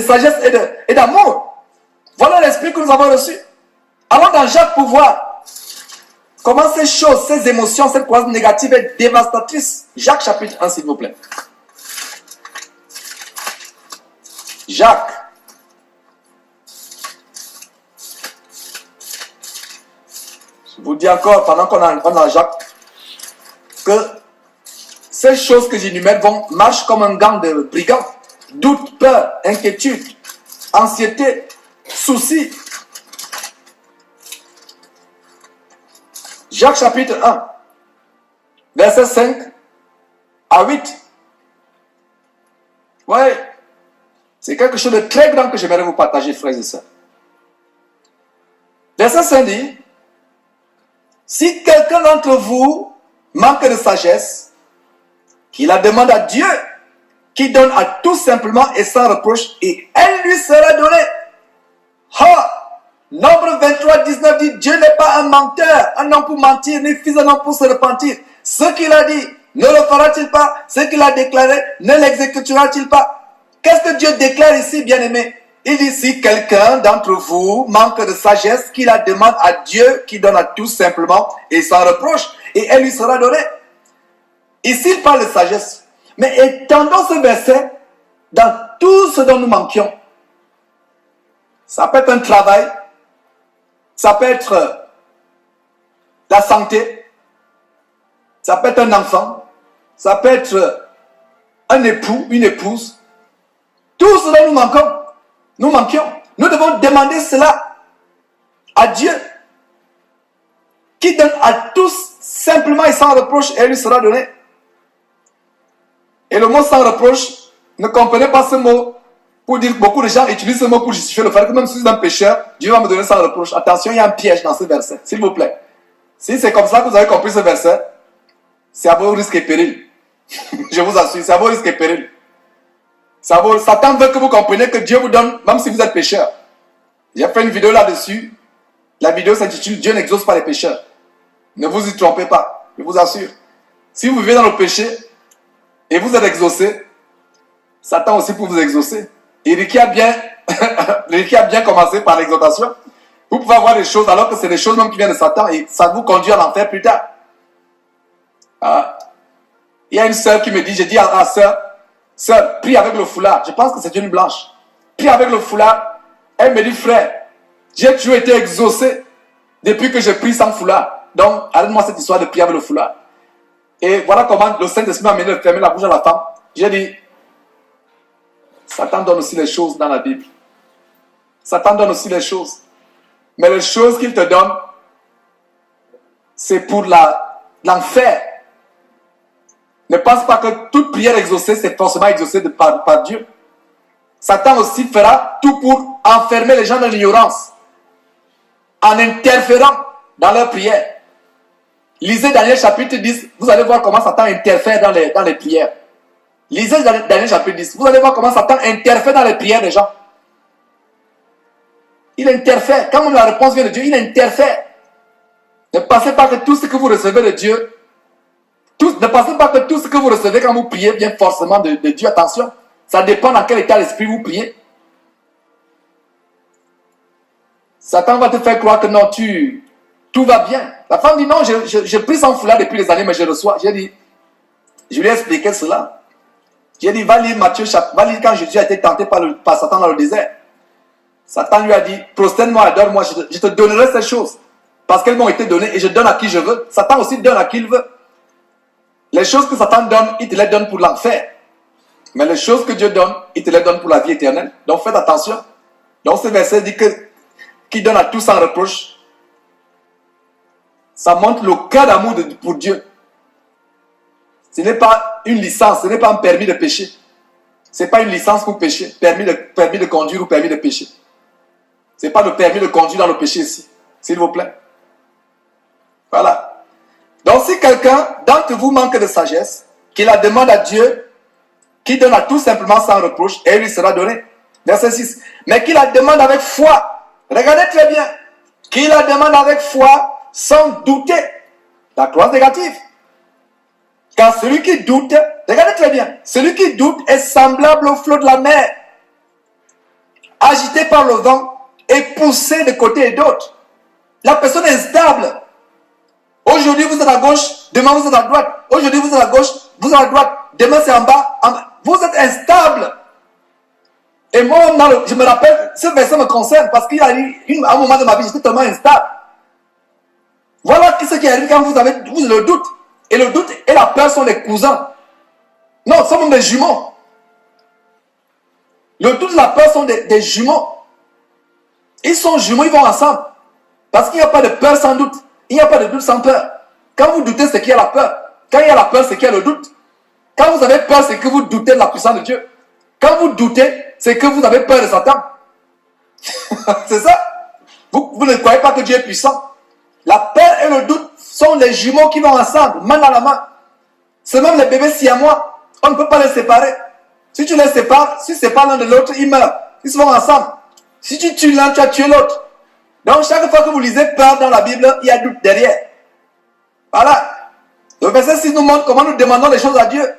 Speaker 1: sagesse et d'amour. Voilà l'esprit que nous avons reçu. Allons dans Jacques pour voir comment ces choses, ces émotions, cette croyance négative est dévastatrice. Jacques chapitre 1, s'il vous plaît. Jacques. Je vous dis encore, pendant qu'on est dans Jacques, que ces choses que j'énumère marchent comme un gang de brigands. Doute, peur, inquiétude, anxiété, souci. Jacques chapitre 1, verset 5 à 8. Ouais, c'est quelque chose de très grand que j'aimerais vous partager, frères et sœurs. Verset 5 dit, si quelqu'un d'entre vous manque de sagesse, qu'il la demande à Dieu, qui donne à tout simplement et sans reproche, et elle lui sera donnée. Ha! Nombre 23, 19 dit, Dieu n'est pas un menteur, un homme pour mentir, ni fils d'un homme pour se repentir. Ce qu'il a dit, ne le fera-t-il pas? Ce qu'il a déclaré, ne l'exécutera-t-il pas? Qu'est-ce que Dieu déclare ici, bien-aimé? Il dit, si quelqu'un d'entre vous manque de sagesse, qu'il la demande à Dieu, qui donne à tout simplement et sans reproche, et elle lui sera donnée. Ici, il parle de sagesse. Mais étendons ce verset dans tout ce dont nous manquions. Ça peut être un travail, ça peut être la santé, ça peut être un enfant, ça peut être un époux, une épouse. Tout ce dont nous manquions. Nous devons demander cela à Dieu, qui donne à tous simplement et sans reproche, et elle lui sera donnée. Et le mot sans reproche, ne comprenez pas ce mot pour dire, beaucoup de gens utilisent ce mot pour justifier le fait que même si je suis un pécheur, Dieu va me donner sans reproche. Attention, il y a un piège dans ce verset, s'il vous plaît. Si c'est comme ça que vous avez compris ce verset, c'est à vos risques et périls. Je vous assure, c'est à vos risques et périls. Satan veut que vous compreniez que Dieu vous donne, même si vous êtes pécheur. J'ai fait une vidéo là-dessus. La vidéo s'intitule Dieu n'exauce pas les pécheurs. Ne vous y trompez pas, je vous assure. Si vous vivez dans le péché et vous êtes exaucé, Satan aussi pour vous exaucer. Et Ricky a bien commencé par l'exhortation. Vous pouvez avoir des choses alors que c'est des choses même qui viennent de Satan et ça vous conduit à l'enfer plus tard. Il y a une sœur qui me dit, j'ai dit à la sœur, prie avec le foulard. Je pense que c'est une blanche. Prie avec le foulard. Elle me dit, frère, j'ai toujours été exaucé depuis que je prie sans foulard. Donc, arrête-moi cette histoire de prier avec le foulard. Et voilà comment le Saint-Esprit m'a amené de fermer la bouche à la femme. J'ai dit, Satan donne aussi les choses dans la Bible. Satan donne aussi les choses. Mais les choses qu'il te donne, c'est pour l'enfer. Ne pense pas que toute prière exaucée, c'est forcément exaucée par Dieu. Satan aussi fera tout pour enfermer les gens dans l'ignorance, en interférant dans leurs prières. Lisez Daniel chapitre 10, vous allez voir comment Satan interfère dans les prières. Lisez Daniel chapitre 10, vous allez voir comment Satan interfère dans les prières des gens. Il interfère. Quand la réponse vient de Dieu, il interfère. Ne pensez pas que tout ce que vous recevez de Dieu, ne pensez pas que tout ce que vous recevez quand vous priez vient forcément de Dieu. Attention, ça dépend dans quel état d'esprit vous priez. Satan va te faire croire que non, tout va bien. La femme dit non, je prie sans foulard depuis des années, mais je reçois. J'ai dit, je lui ai expliqué cela. J'ai dit, va lire Matthieu, va lire quand Jésus a été tenté par Satan dans le désert. Satan lui a dit, prosterne-moi, adore-moi, je te donnerai ces choses. Parce qu'elles m'ont été données et je donne à qui je veux. Satan aussi donne à qui il veut. Les choses que Satan donne, il te les donne pour l'enfer. Mais les choses que Dieu donne, il te les donne pour la vie éternelle. Donc faites attention. Donc ce verset dit que qui donne à tous sans reproche. Ça montre le cœur d'amour pour Dieu. Ce n'est pas une licence, ce n'est pas un permis de pécher. Ce n'est pas une licence pour pécher, permis de conduire ou permis de pécher. Ce n'est pas le permis de conduire dans le péché ici, s'il vous plaît. Voilà. Donc si quelqu'un d'entre vous manque de sagesse, qu'il la demande à Dieu, qui donne à tout simplement sans reproche, et il lui sera donné. Verset 6. Mais qu'il la demande avec foi. Regardez très bien. Qu'il la demande avec foi, sans douter. La croix négative. Car celui qui doute, regardez très bien, celui qui doute est semblable au flot de la mer, agité par le vent et poussé de côté et d'autre. La personne est instable. Aujourd'hui vous êtes à gauche, demain vous êtes à droite. Aujourd'hui vous êtes à gauche, vous êtes à droite. Demain c'est en bas. Vous êtes instable. Et moi, je me rappelle, ce verset me concerne parce qu'il y a eu un moment de ma vie, j'étais tellement instable. Voilà ce qui arrive quand vous avez le doute. Et le doute et la peur sont des cousins. Non, ce sont même des jumeaux. Le doute et la peur sont des jumeaux. Ils sont jumeaux, ils vont ensemble. Parce qu'il n'y a pas de peur sans doute. Il n'y a pas de doute sans peur. Quand vous doutez, c'est qu'il y a la peur. Quand il y a la peur, c'est qu'il y a le doute. Quand vous avez peur, c'est que vous doutez de la puissance de Dieu. Quand vous doutez, c'est que vous avez peur de Satan. C'est ça. Vous ne croyez pas que Dieu est puissant. La peur et le doute sont les jumeaux qui vont ensemble, main dans la main. C'est même les bébés siamois. On ne peut pas les séparer. Si tu les sépares, si tu sépares l'un de l'autre, ils meurent. Ils se vont ensemble. Si tu tues l'un, tu as tué l'autre. Donc chaque fois que vous lisez peur dans la Bible, il y a doute derrière. Voilà. Le verset 6 nous montre comment nous demandons les choses à Dieu.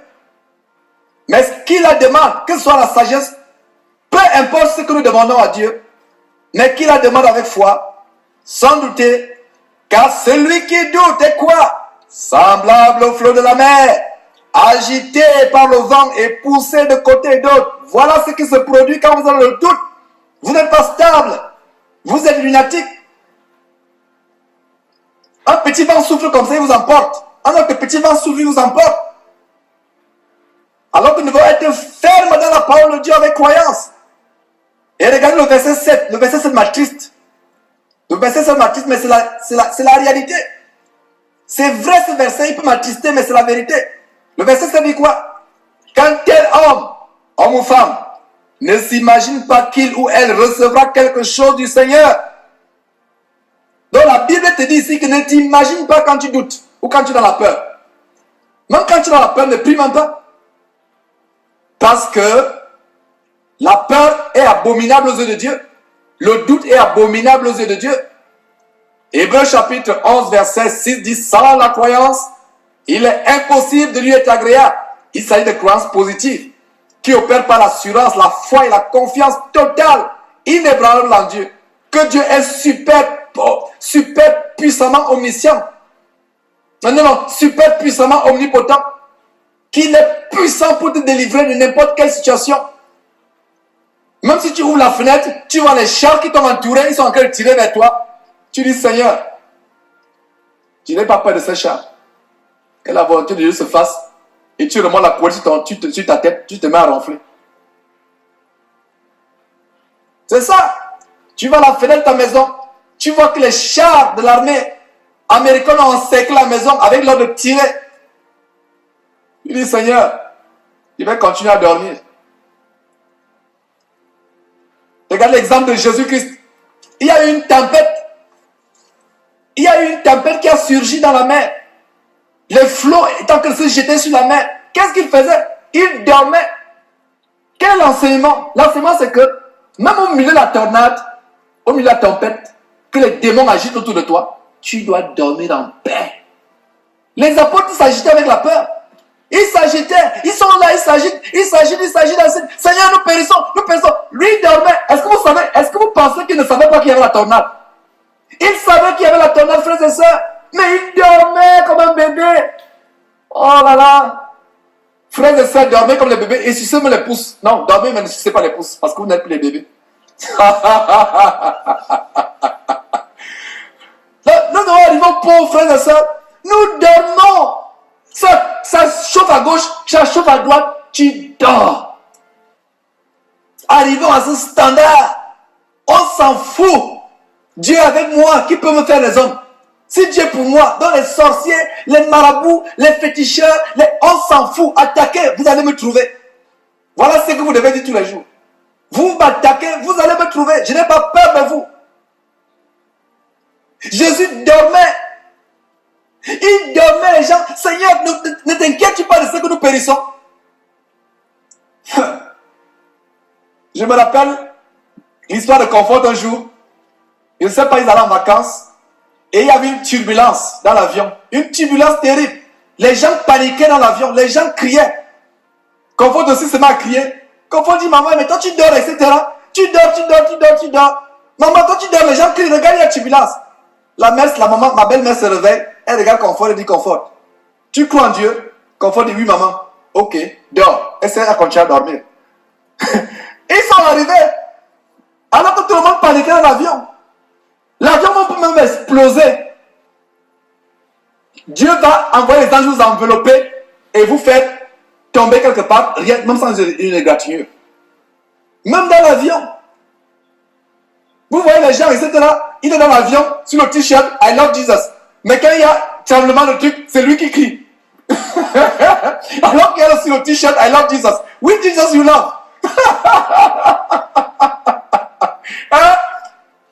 Speaker 1: Mais ce qu'il la demande, que ce soit la sagesse, peu importe ce que nous demandons à Dieu, mais qu'il la demande avec foi, sans douter, car celui qui doute est quoi? Semblable au flot de la mer, agité par le vent et poussé de côté et d'autre. Voilà ce qui se produit quand vous avez le doute. Vous n'êtes pas stable. Vous êtes lunatique. Un petit vent souffle comme ça, il vous emporte. Un autre petit vent souffle, il vous emporte. Alors que nous devons être fermes dans la parole de Dieu avec croyance. Et regardez le verset 7. Le verset 7 m'attriste. Le verset 7 m'attriste, mais c'est la réalité. C'est vrai ce verset, il peut m'attrister, mais c'est la vérité. Le verset 7 dit quoi? Quand tel homme ou femme, ne s'imagine pas qu'il ou elle recevra quelque chose du Seigneur. Donc la Bible te dit ici que ne t'imagine pas quand tu doutes ou quand tu es dans la peur. Même quand tu es dans la peur, ne prie même pas. Parce que la peur est abominable aux yeux de Dieu. Le doute est abominable aux yeux de Dieu. Hébreux chapitre 11 verset 6 dit, sans la croyance, il est impossible de lui être agréable. Il s'agit de croyances positives qui opèrent par l'assurance, la foi et la confiance totale, inébranlable en Dieu. Que Dieu est super puissamment omniscient. Non, super puissamment omnipotent. Qu'il est puissant pour te délivrer de n'importe quelle situation. Même si tu ouvres la fenêtre, tu vois les chars qui t'ont entouré, ils sont en train de tirer vers toi. Tu dis, Seigneur, je n'ai pas peur de ces chars. Que la volonté de Dieu se fasse. Et tu remontes la couette sur ta tête, tu te mets à ronfler. C'est ça. Tu vas à la fenêtre de ta maison, tu vois que les chars de l'armée américaine ont encerclé la maison avec l'ordre de tirer. Il dit, Seigneur, il va continuer à dormir. Regarde l'exemple de Jésus-Christ. Il y a eu une tempête. Il y a eu une tempête qui a surgi dans la mer. Les flots étant que se jetaient sur la mer. Qu'est-ce qu'il faisait? Il dormait. Quel est l'enseignement? L'enseignement, c'est que même au milieu de la tornade, au milieu de la tempête, que les démons agitent autour de toi, tu dois dormir en paix. Les apôtres s'agitaient avec la peur. Ils s'agitaient, ils sont là, ils s'agitent. Seigneur, nous périssons. Lui, il dormait. Est-ce que vous pensez qu'il ne savait pas qu'il y avait la tornade? Il savait qu'il y avait la tornade, frères et sœurs, mais il dormait comme un bébé. Oh là là. Frères et sœurs, dormez comme les bébés et sucez les pouces. Non, dormez mais ne sucez pas les pouces parce que vous n'êtes plus les bébés. Nous devons arriver au point, frères et sœurs. Nous dormons. Ça chauffe à gauche, ça chauffe à droite, tu dors. Arrivons à ce standard. On s'en fout. Dieu est avec moi, qui peut me faire les hommes? Si Dieu est pour moi, dans les sorciers, les marabouts, les féticheurs, on s'en fout. Attaquez, vous allez me trouver. Voilà ce que vous devez dire tous les jours. Vous m'attaquez, vous allez me trouver. Je n'ai pas peur de vous. Jésus dormait. Il dormait, les gens. Seigneur, ne t'inquiète pas de ce que nous périssons. Je me rappelle l'histoire de Confort un jour. Je ne sais pas, ils allaient en vacances. Et il y avait une turbulence dans l'avion. Une turbulence terrible. Les gens paniquaient dans l'avion. Les gens criaient. Confort aussi se met à crier. Confort dit, maman, mais toi tu dors, etc. Tu dors. Maman, toi tu dors, les gens crient, regarde la turbulence. La maman, ma belle-mère se réveille. Elle regarde Confort et dit, Confort, tu crois en Dieu? Confort dit, oui, maman. Ok, dors. Essaie à continuer à dormir. Ils sont arrivés. Alors que tout le monde paniquait dans l'avion. L'avion peut même exploser. Dieu va envoyer les anges vous envelopper et vous faire tomber quelque part, rien, même sans une égratignure. Même dans l'avion. Vous voyez les gens, etc. Il est dans l'avion, sur le t-shirt, I love Jesus. Mais quand il y a tremblement de truc, c'est lui qui crie. Alors qu'il y a sur le t-shirt, I love Jesus. Oui, Jesus, you love. Hein?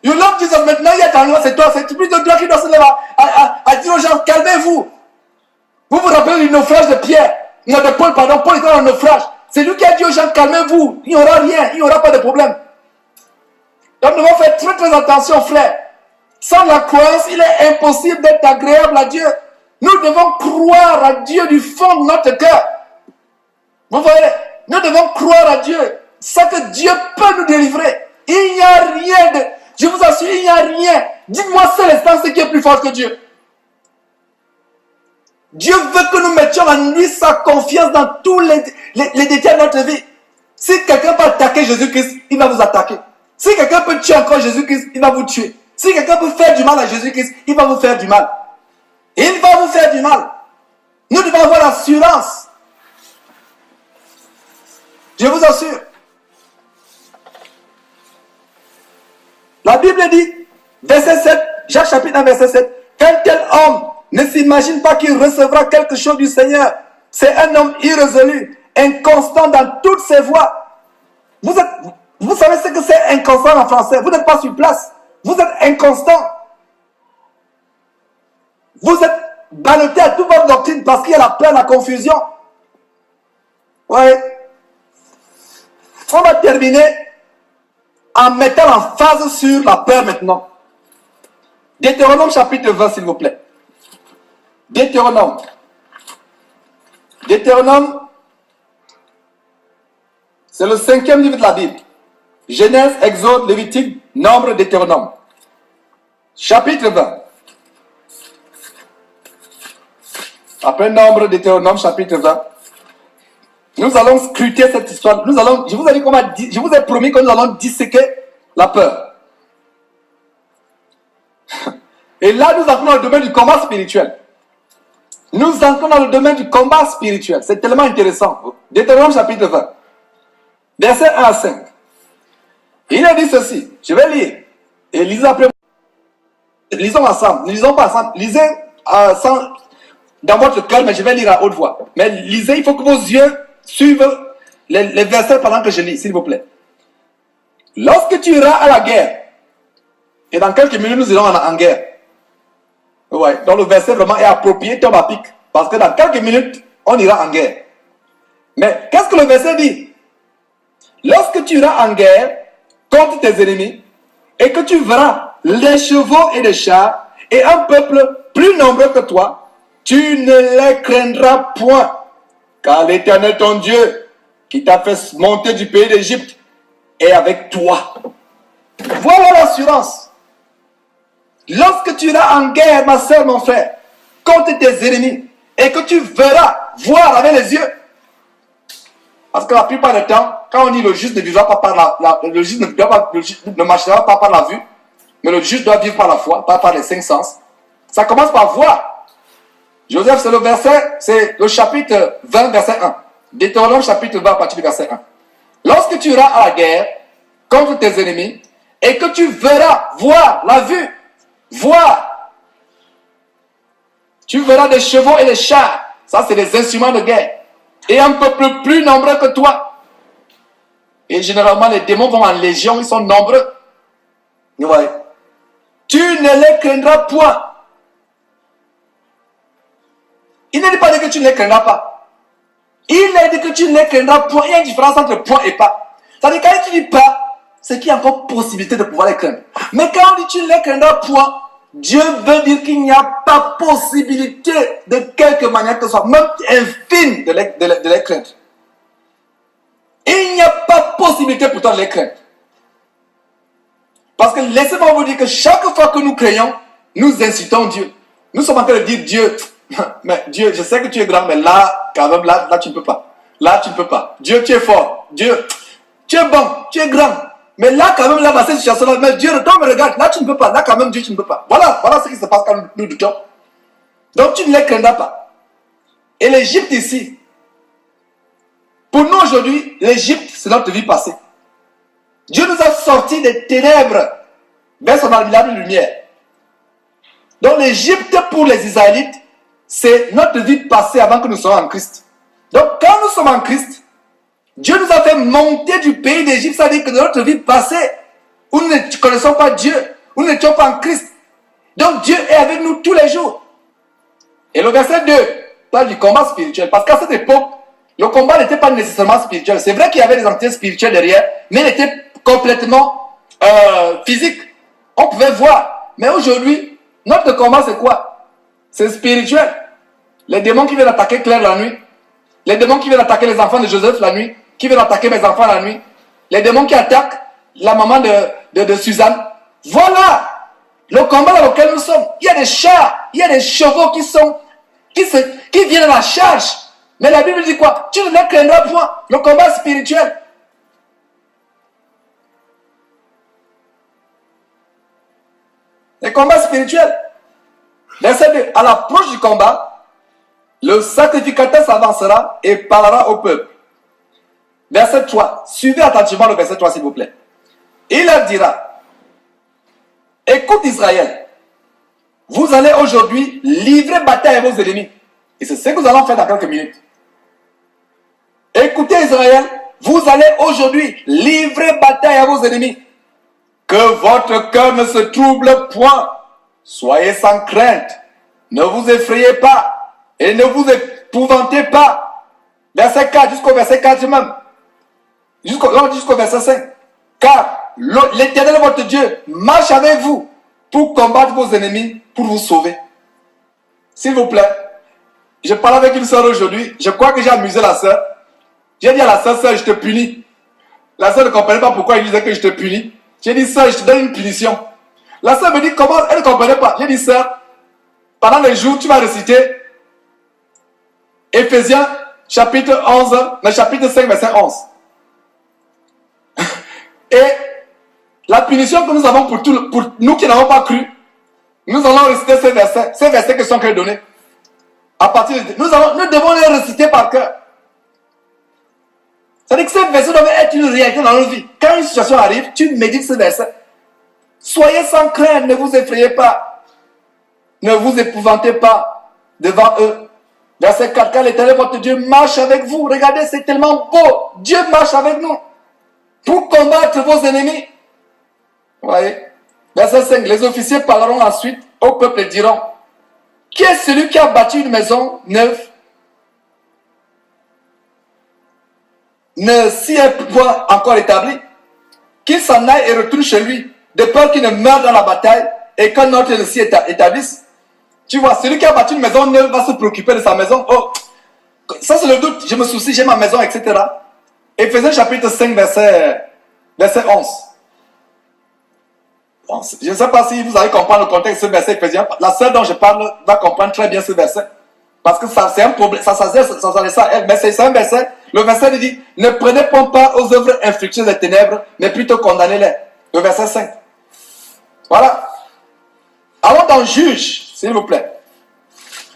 Speaker 1: You love Jesus. Maintenant, il y a tremblement, c'est toi, c'est plus de toi qui doit se lever à dire aux gens, calmez-vous. Vous vous rappelez du naufrage de Pierre, non, de Paul, pardon, Paul était dans le naufrage. C'est lui qui a dit aux gens, calmez-vous, il n'y aura rien, il n'y aura pas de problème. Donc nous devons faire très très attention, frère. Sans la croyance, il est impossible d'être agréable à Dieu. Nous devons croire à Dieu du fond de notre cœur. Vous voyez, nous devons croire à Dieu. C'est que Dieu peut nous délivrer. Il n'y a rien de... Je vous assure, il n'y a rien. Dites-moi seul instant ce qui est plus fort que Dieu. Dieu veut que nous mettions en lui sa confiance dans tous les détails de notre vie. Si quelqu'un peut attaquer Jésus-Christ, il va vous attaquer. Si quelqu'un peut tuer encore Jésus-Christ, il va vous tuer. Si quelqu'un peut faire du mal à Jésus-Christ, il va vous faire du mal. Il va vous faire du mal. Nous devons avoir l'assurance. Je vous assure. La Bible dit, verset 7, Jacques chapitre 1, verset 7, qu'un tel homme ne s'imagine pas qu'il recevra quelque chose du Seigneur. C'est un homme irrésolu, inconstant dans toutes ses voies. Vous savez ce que c'est inconstant en français? Vous n'êtes pas sur place. Vous êtes inconstant. Vous êtes ballotté à toute votre doctrine parce qu'il y a la peur, la confusion. Ouais. On va terminer en mettant l'emphase sur la peur maintenant. Deutéronome chapitre 20, s'il vous plaît. Deutéronome. Deutéronome, c'est le 5e livre de la Bible. Genèse, Exode, Lévitique, Nombre, Deutéronome. Chapitre 20. Après Nombre, Deutéronome, chapitre 20. Nous allons scruter cette histoire. Je vous ai promis que nous allons disséquer la peur. Et là, nous entrons dans le domaine du combat spirituel. Nous entrons dans le domaine du combat spirituel. C'est tellement intéressant. Deutéronome chapitre 20. Verset 1 à 5. Il a dit ceci. Je vais lire. Et lisez après moi. Lisons ensemble. Ne lisons pas ensemble. Lisez dans votre cœur, mais je vais lire à haute voix. Mais lisez, il faut que vos yeux suivent les versets pendant que je lis, s'il vous plaît. Lorsque tu iras à la guerre, et dans quelques minutes nous irons en guerre. Ouais, donc le verset vraiment est approprié, tombe à pic. Parce que dans quelques minutes, on ira en guerre. Mais qu'est-ce que le verset dit? Lorsque tu iras en guerre contre tes ennemis, et que tu verras les chevaux et les chars, et un peuple plus nombreux que toi, tu ne les craindras point. Car l'Éternel ton Dieu, qui t'a fait monter du pays d'Égypte, est avec toi. Voilà l'assurance. Lorsque tu iras en guerre, ma soeur, mon frère, contre tes ennemis, et que tu verras, voir avec les yeux. Parce que la plupart du temps, quand on dit le juste ne vivra pas par le juste ne marchera pas par la vue, mais le juste doit vivre par la foi, pas par les 5 sens. Ça commence par voir. Joseph, c'est le verset, c'est le chapitre 20, verset 1. Deutéronome chapitre 20, à partir du verset 1. Lorsque tu iras à la guerre contre tes ennemis, et que tu verras, voir, la vue, voir. Tu verras des chevaux et des chars. Ça, c'est des instruments de guerre. Et un peuple plus nombreux que toi. Et généralement, les démons vont en légion, ils sont nombreux. Ouais. Tu ne les craindras point. Il ne dit pas que tu ne les craindras pas. Il a dit que tu ne les craindras point. Il y a une différence entre point et pas. C'est-à-dire quand tu dis pas, c'est qu'il y a encore possibilité de pouvoir les craindre. Mais quand on dit tu ne les craindras point, Dieu veut dire qu'il n'y a pas possibilité de quelque manière que ce soit, même infime, de les craindre. Il n'y a pas possibilité pour toi de les craindre. Parce que laissez-moi vous dire que chaque fois que nous craignons, nous incitons Dieu. Nous sommes en train de dire Dieu, mais Dieu, je sais que tu es grand, mais là, quand même, là tu ne peux pas. Là, tu ne peux pas. Dieu, tu es fort. Dieu, tu es bon, tu es grand. Mais là, quand même, là, dans cette situation-là, mais Dieu, toi, me regarde, là, tu ne peux pas. Là, quand même, Dieu, tu ne peux pas. Voilà ce qui se passe quand nous doutons. Donc, tu ne les craindras pas. Et l'Égypte ici, pour nous aujourd'hui, l'Égypte, c'est notre vie passée. Dieu nous a sortis des ténèbres vers son admirable lumière. Donc, l'Égypte, pour les Israélites, c'est notre vie passée avant que nous soyons en Christ. Donc, quand nous sommes en Christ, Dieu nous a fait monter du pays d'Égypte, c'est-à-dire que dans notre vie passée, où nous ne connaissons pas Dieu, où nous n'étions pas en Christ. Donc Dieu est avec nous tous les jours. Et le verset 2 parle du combat spirituel. Parce qu'à cette époque, le combat n'était pas nécessairement spirituel. C'est vrai qu'il y avait des entités spirituelles derrière, mais il était complètement physique. On pouvait voir. Mais aujourd'hui, notre combat c'est quoi? C'est spirituel. Les démons qui viennent attaquer Claire la nuit, les démons qui viennent attaquer les enfants de Joseph la nuit, qui viennent attaquer mes enfants la nuit, les démons qui attaquent la maman de Suzanne. Voilà le combat dans lequel nous sommes. Il y a des chars, il y a des chevaux qui viennent à la charge. Mais la Bible dit quoi? Tu ne les craindras point. Le combat spirituel. Le combat spirituel. Verset 2. À l'approche du combat, le sacrificateur s'avancera et parlera au peuple. Verset 3. Suivez attentivement le verset 3, s'il vous plaît. Il leur dira, écoute Israël, vous allez aujourd'hui livrer bataille à vos ennemis. Et c'est ce que nous allons faire dans quelques minutes. Écoutez Israël, vous allez aujourd'hui livrer bataille à vos ennemis. Que votre cœur ne se trouble point. Soyez sans crainte. Ne vous effrayez pas. Et ne vous épouvantez pas. Verset 4 jusqu'au verset 4 même. Jusqu'au verset 5. Car l'Éternel votre Dieu marche avec vous pour combattre vos ennemis, pour vous sauver. S'il vous plaît, je parle avec une soeur aujourd'hui. Je crois que j'ai amusé la soeur. J'ai dit à la soeur, je te punis. La soeur ne comprenait pas pourquoi il disait que je te punis. J'ai dit, soeur, je te donne une punition. La soeur me dit, comment? Elle ne comprenait pas. J'ai dit, soeur, pendant les jours, tu vas réciter Éphésiens chapitre 11, chapitre 5, verset 11. Et la punition que nous avons pour nous qui n'avons pas cru, nous allons réciter ces versets qui sont donnés. À partir de nous devons les réciter par cœur. C'est-à-dire que ce verset doit être une réalité dans notre vie. Quand une situation arrive, tu médites ce verset. Soyez sans crainte, ne vous effrayez pas. Ne vous épouvantez pas devant eux. Verset 4, car l'Éternel votre Dieu marche avec vous. Regardez, c'est tellement beau. Dieu marche avec nous pour combattre vos ennemis. Vous voyez? Verset 5, les officiers parleront ensuite au peuple et diront, qui est celui qui a bâti une maison neuve, ne s'y est point encore établi, qu'il s'en aille et retourne chez lui, de peur qu'il ne meure dans la bataille et qu'un autre ne s'y établisse. Tu vois, celui qui a bâti une maison neuve va se préoccuper de sa maison. Oh, ça c'est le doute, je me soucie, j'ai ma maison, etc. Éphésiens chapitre 5, verset 11. Bon, je ne sais pas si vous allez comprendre le contexte de ce verset Éphésiens. La sœur dont je parle va comprendre très bien ce verset. Parce que ça, c'est un problème, ça à elle, mais c'est un verset. Le verset dit, ne prenez pas aux œuvres infructueuses des ténèbres, mais plutôt condamnez-les. Le verset 5. Voilà. Allons dans Juge, s'il vous plaît.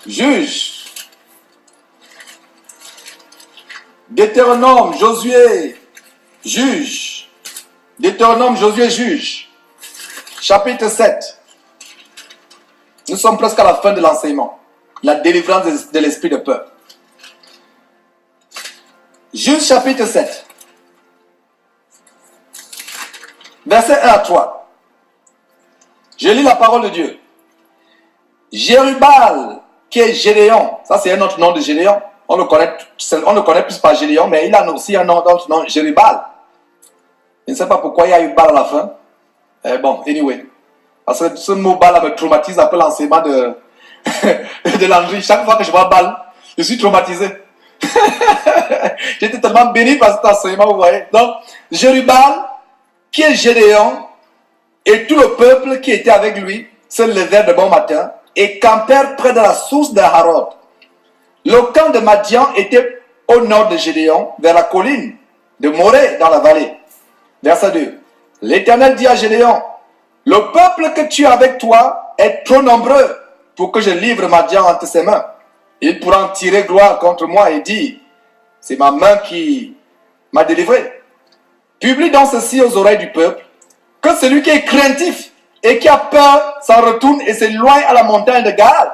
Speaker 1: Juge. Deutéronome, Josué, Juge. Deutéronome, Josué, Juge. Chapitre 7. Nous sommes presque à la fin de l'enseignement. La délivrance de l'esprit de peur. Juge chapitre 7. Verset 1 à 3. Je lis la parole de Dieu. Jérubal, qui est Gédéon. Ça c'est un autre nom de Gédéon. On le connaît plus par Gédéon, mais il a aussi un autre nom, Jérubal. Je ne sais pas pourquoi il y a eu bal à la fin. Bon, anyway. Parce que ce mot bal me traumatise un peu l'enseignement de Landry. Chaque fois que je vois bal, je suis traumatisé. J'étais tellement béni par cet enseignement, vous voyez. Donc, Jérubal, qui est Gédéon, et tout le peuple qui était avec lui, se levèrent de bon matin et campèrent près de la source de Harod. Le camp de Madian était au nord de Gédéon, vers la colline de Morée dans la vallée. Verset 2. L'Éternel dit à Gédéon, le peuple que tu as avec toi est trop nombreux pour que je livre Madian entre ses mains. Il pourra en tirer gloire contre moi et dire, c'est ma main qui m'a délivré. Publie donc ceci aux oreilles du peuple, que celui qui est craintif et qui a peur s'en retourne et s'éloigne à la montagne de Gaal.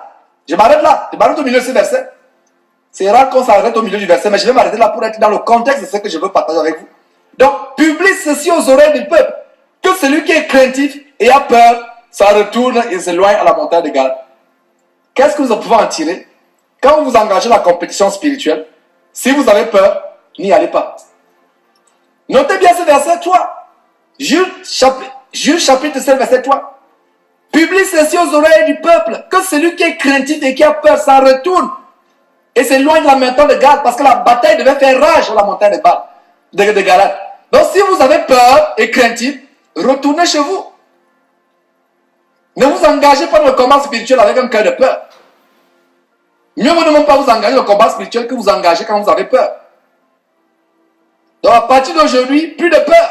Speaker 1: Je m'arrête là, je m'arrête au milieu de ce verset. C'est rare qu'on s'arrête au milieu du verset, mais je vais m'arrêter là pour être dans le contexte de ce que je veux partager avec vous. Donc, publie ceci aux oreilles du peuple, que celui qui est craintif et a peur s'en retourne et s'éloigne à la montagne de Gaal. Qu'est-ce que nous pouvons en tirer? Quand vous vous engagez dans la compétition spirituelle, si vous avez peur, n'y allez pas. Notez bien ce verset 3. Juge chapitre 7, verset 3. Publie ceci aux oreilles du peuple, que celui qui est craintif et qui a peur s'en retourne et s'éloigne de la montagne de Gad, parce que la bataille devait faire rage à la montagne de Galate. Donc si vous avez peur et craintif, retournez chez vous. Ne vous engagez pas dans le combat spirituel avec un cœur de peur. Mieux vaut ne même pas vous engager dans le combat spirituel que vous engagez quand vous avez peur. Donc à partir d'aujourd'hui, plus de peur.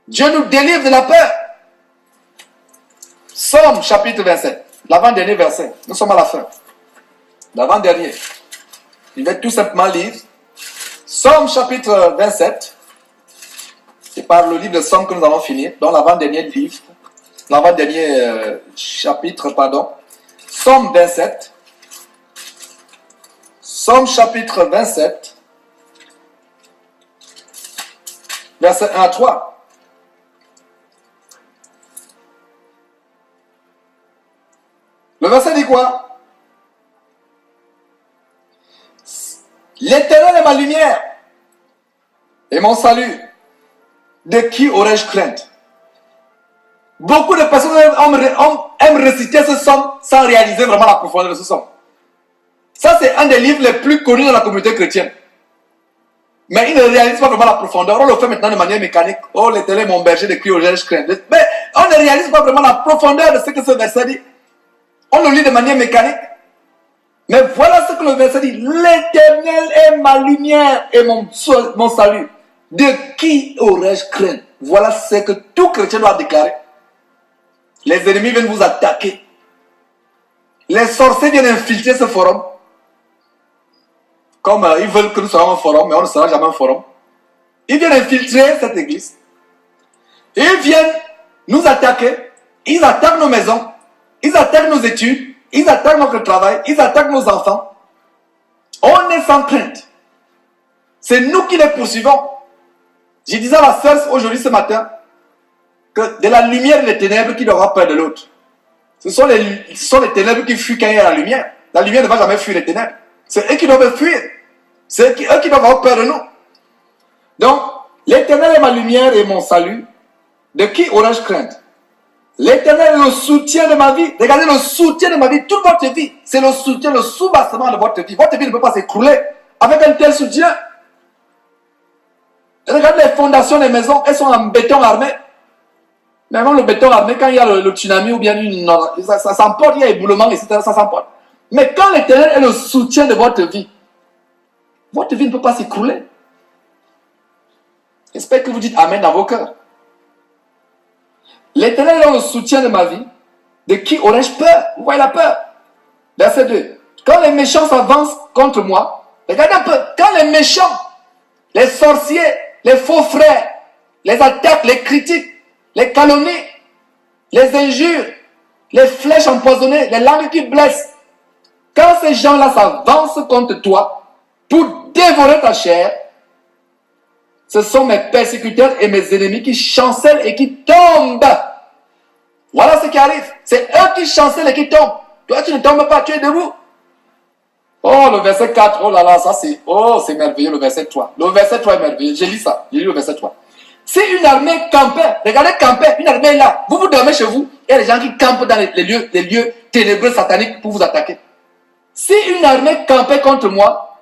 Speaker 1: Dieu nous délivre de la peur. Somme chapitre 27. L'avant-dernier verset. Nous sommes à la fin. L'avant-dernier. Je vais tout simplement lire. Somme chapitre 27. C'est par le livre de Somme que nous allons finir. Dans l'avant-dernier livre. L'avant-dernier chapitre, pardon. Somme 27. Somme chapitre 27. Verset 1 à 3. Le verset dit quoi? L'Éternel est ma lumière et mon salut. De qui aurais-je crainte? Beaucoup de personnes aiment réciter ce psaume sans réaliser vraiment la profondeur de ce psaume. Ça, c'est un des livres les plus connus dans la communauté chrétienne. Mais ils ne réalisent pas vraiment la profondeur. On le fait maintenant de manière mécanique. Oh, l'Éternel est mon berger, de qui aurais-je crainte? Mais on ne réalise pas vraiment la profondeur de ce que ce verset dit. On le lit de manière mécanique. Mais voilà ce que le verset dit. L'Éternel est ma lumière et mon salut. De qui aurais-je crainte? Voilà ce que tout chrétien doit déclarer. Les ennemis viennent vous attaquer. Les sorciers viennent infiltrer ce forum. Comme ils veulent que nous soyons un forum, mais on ne sera jamais un forum. Ils viennent infiltrer cette église. Ils viennent nous attaquer. Ils attaquent nos maisons. Ils attaquent nos études. Ils attaquent notre travail. Ils attaquent nos enfants. On est sans crainte. C'est nous qui les poursuivons. Je disais à la sœur aujourd'hui ce matin que de la lumière et des ténèbres qui n'aura peur de l'autre. Ce sont les ténèbres qui fuient quand il y a la lumière. La lumière ne va jamais fuir les ténèbres. C'est eux qui doivent fuir. C'est eux qui doivent avoir peur de nous. Donc, l'Éternel est ma lumière et mon salut. De qui aurais-je crainte? L'Éternel est le soutien de ma vie. Regardez le soutien de ma vie, toute votre vie. C'est le soutien, le soubassement de votre vie. Votre vie ne peut pas s'écrouler avec un tel soutien. Regardez les fondations des maisons, elles sont en béton armé. Mais même le béton armé, quand il y a le tsunami ou bien ça s'emporte, il y a éboulement, etc., ça s'emporte. Mais quand l'Éternel est le soutien de votre vie ne peut pas s'écrouler. J'espère que vous dites Amen dans vos cœurs. L'Éternel est le soutien de ma vie. De qui aurais-je peur? Vous voyez la peur. Verset 2. Quand les méchants s'avancent contre moi, regardez un peu, quand les méchants, les sorciers, les faux frères, les attaquent, les critiquent, les calomnies, les injures, les flèches empoisonnées, les langues qui blessent, quand ces gens-là s'avancent contre toi pour dévorer ta chair, ce sont mes persécuteurs et mes ennemis qui chancellent et qui tombent. Voilà ce qui arrive. C'est eux qui chancellent et qui tombent. Toi, tu ne tombes pas, tu es debout. Oh, le verset 4, oh là là, ça c'est, oh, c'est merveilleux, le verset 3. Le verset 3 est merveilleux. J'ai lu ça, j'ai lu le verset 3. Si une armée campait, regardez camper, une armée est là, vous dormez chez vous, il y a des gens qui campent dans les lieux ténébreux, sataniques pour vous attaquer. Si une armée campait contre moi,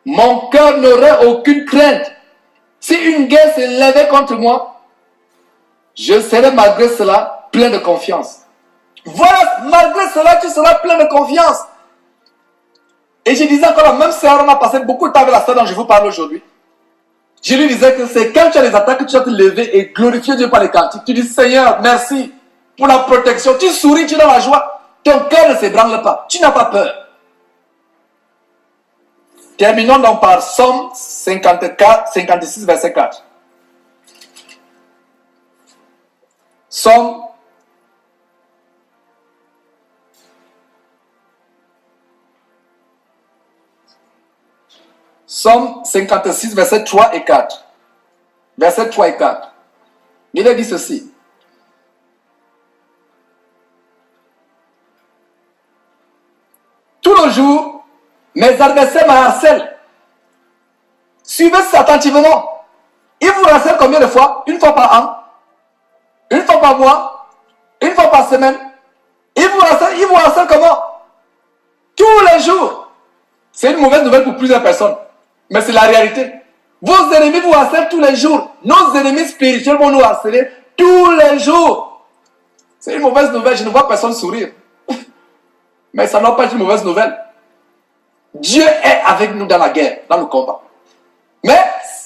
Speaker 1: mon cœur n'aurait aucune crainte. Si une guerre s'élevait contre moi, je serais malgré cela plein de confiance. Voilà, malgré cela, tu seras plein de confiance. Et je disais encore la même sœur, on a passé beaucoup de temps avec la sœur dont je vous parle aujourd'hui. Je lui disais que c'est quand tu as les attaques que tu dois te lever et glorifier Dieu par les cantiques. Tu dis Seigneur, merci pour la protection. Tu souris, tu es dans la joie. Ton cœur ne s'ébranle pas. Tu n'as pas peur. Terminons donc par Somme 56, verset 4. Somme 56, verset 3 et 4. Verset 3 et 4. Il a dit ceci. Tout le jour, mes adversaires me harcèlent. Suivez ça attentivement. Ils vous harcèlent combien de fois? Une fois par an? Une fois par mois? Une fois par semaine? Ils vous harcèlent comment? Tous les jours. C'est une mauvaise nouvelle pour plusieurs personnes. Mais c'est la réalité. Vos ennemis vous harcèlent tous les jours. Nos ennemis spirituels vont nous harceler tous les jours. C'est une mauvaise nouvelle. Je ne vois personne sourire. Mais ça n'a pas été une mauvaise nouvelle. Dieu est avec nous dans la guerre, dans le combat. Mais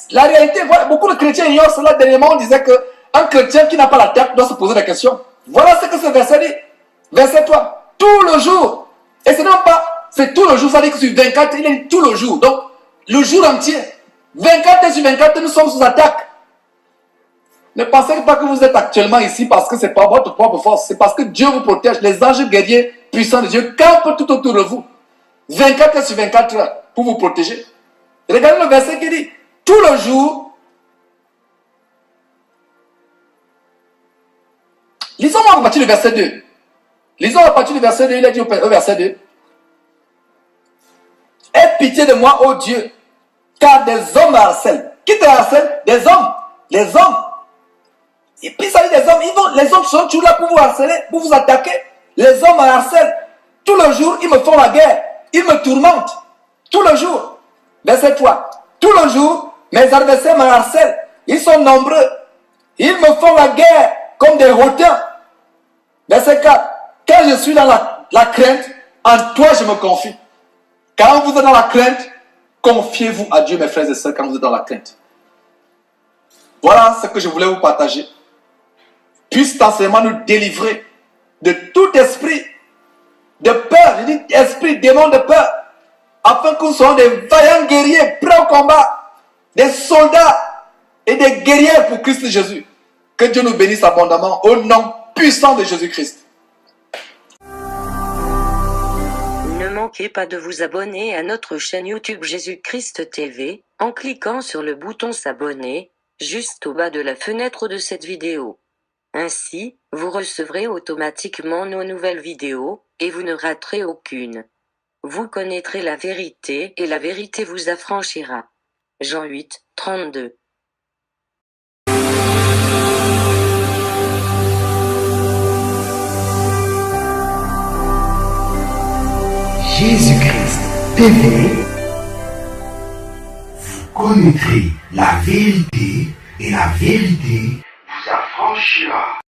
Speaker 1: la réalité, voilà, beaucoup de chrétiens ignorent cela. Dernièrement, on disait qu'un chrétien qui n'a pas la tête doit se poser des questions. Voilà ce que ce verset dit. Verset 3. Tout le jour. Et ce n'est pas, c'est tout le jour. Ça dit que sur 24, il est tout le jour. Donc, le jour entier. 24 sur 24, nous sommes sous attaque. Ne pensez pas que vous êtes actuellement ici parce que ce n'est pas votre propre force. C'est parce que Dieu vous protège. Les anges guerriers puissants de Dieu campent tout autour de vous. 24 sur 24 heures pour vous protéger. Regardez le verset qui dit, tout le jour, lisons-moi à partir du verset 2. Lisons à partir du verset 2, il a dit au verset 2, aie pitié de moi, ô Dieu, car des hommes me harcèlent. Qui te harcèle? Des hommes. Les hommes. Et puis ça dit des hommes, les hommes sont toujours là pour vous harceler, pour vous attaquer. Les hommes me harcèlent. Tout le jour, ils me font la guerre. Ils me tourmentent. Tout le jour. Verset 3. Tout le jour, mes adversaires me harcèlent. Ils sont nombreux. Ils me font la guerre comme des hautains. Verset 4. Quand je suis dans la crainte, en toi je me confie. Quand vous êtes dans la crainte, confiez-vous à Dieu, mes frères et sœurs, quand vous êtes dans la crainte. Voilà ce que je voulais vous partager. Puisse cet enseignement nous délivrer de tout esprit de peur. Je dis esprit, démon de peur. Afin que nous soyons des vaillants guerriers prêts au combat. Des soldats et des guerrières pour Christ Jésus. Que Dieu nous bénisse abondamment au nom puissant de Jésus-Christ.
Speaker 2: Ne manquez pas de vous abonner à notre chaîne YouTube Jésus-Christ TV, en cliquant sur le bouton s'abonner, juste au bas de la fenêtre de cette vidéo. Ainsi, vous recevrez automatiquement nos nouvelles vidéos, et vous ne raterez aucune. Vous connaîtrez la vérité, et la vérité vous affranchira. Jean 8, 32.
Speaker 3: Jésus-Christ TV, vous connaîtrez la vérité et la vérité vous affranchira.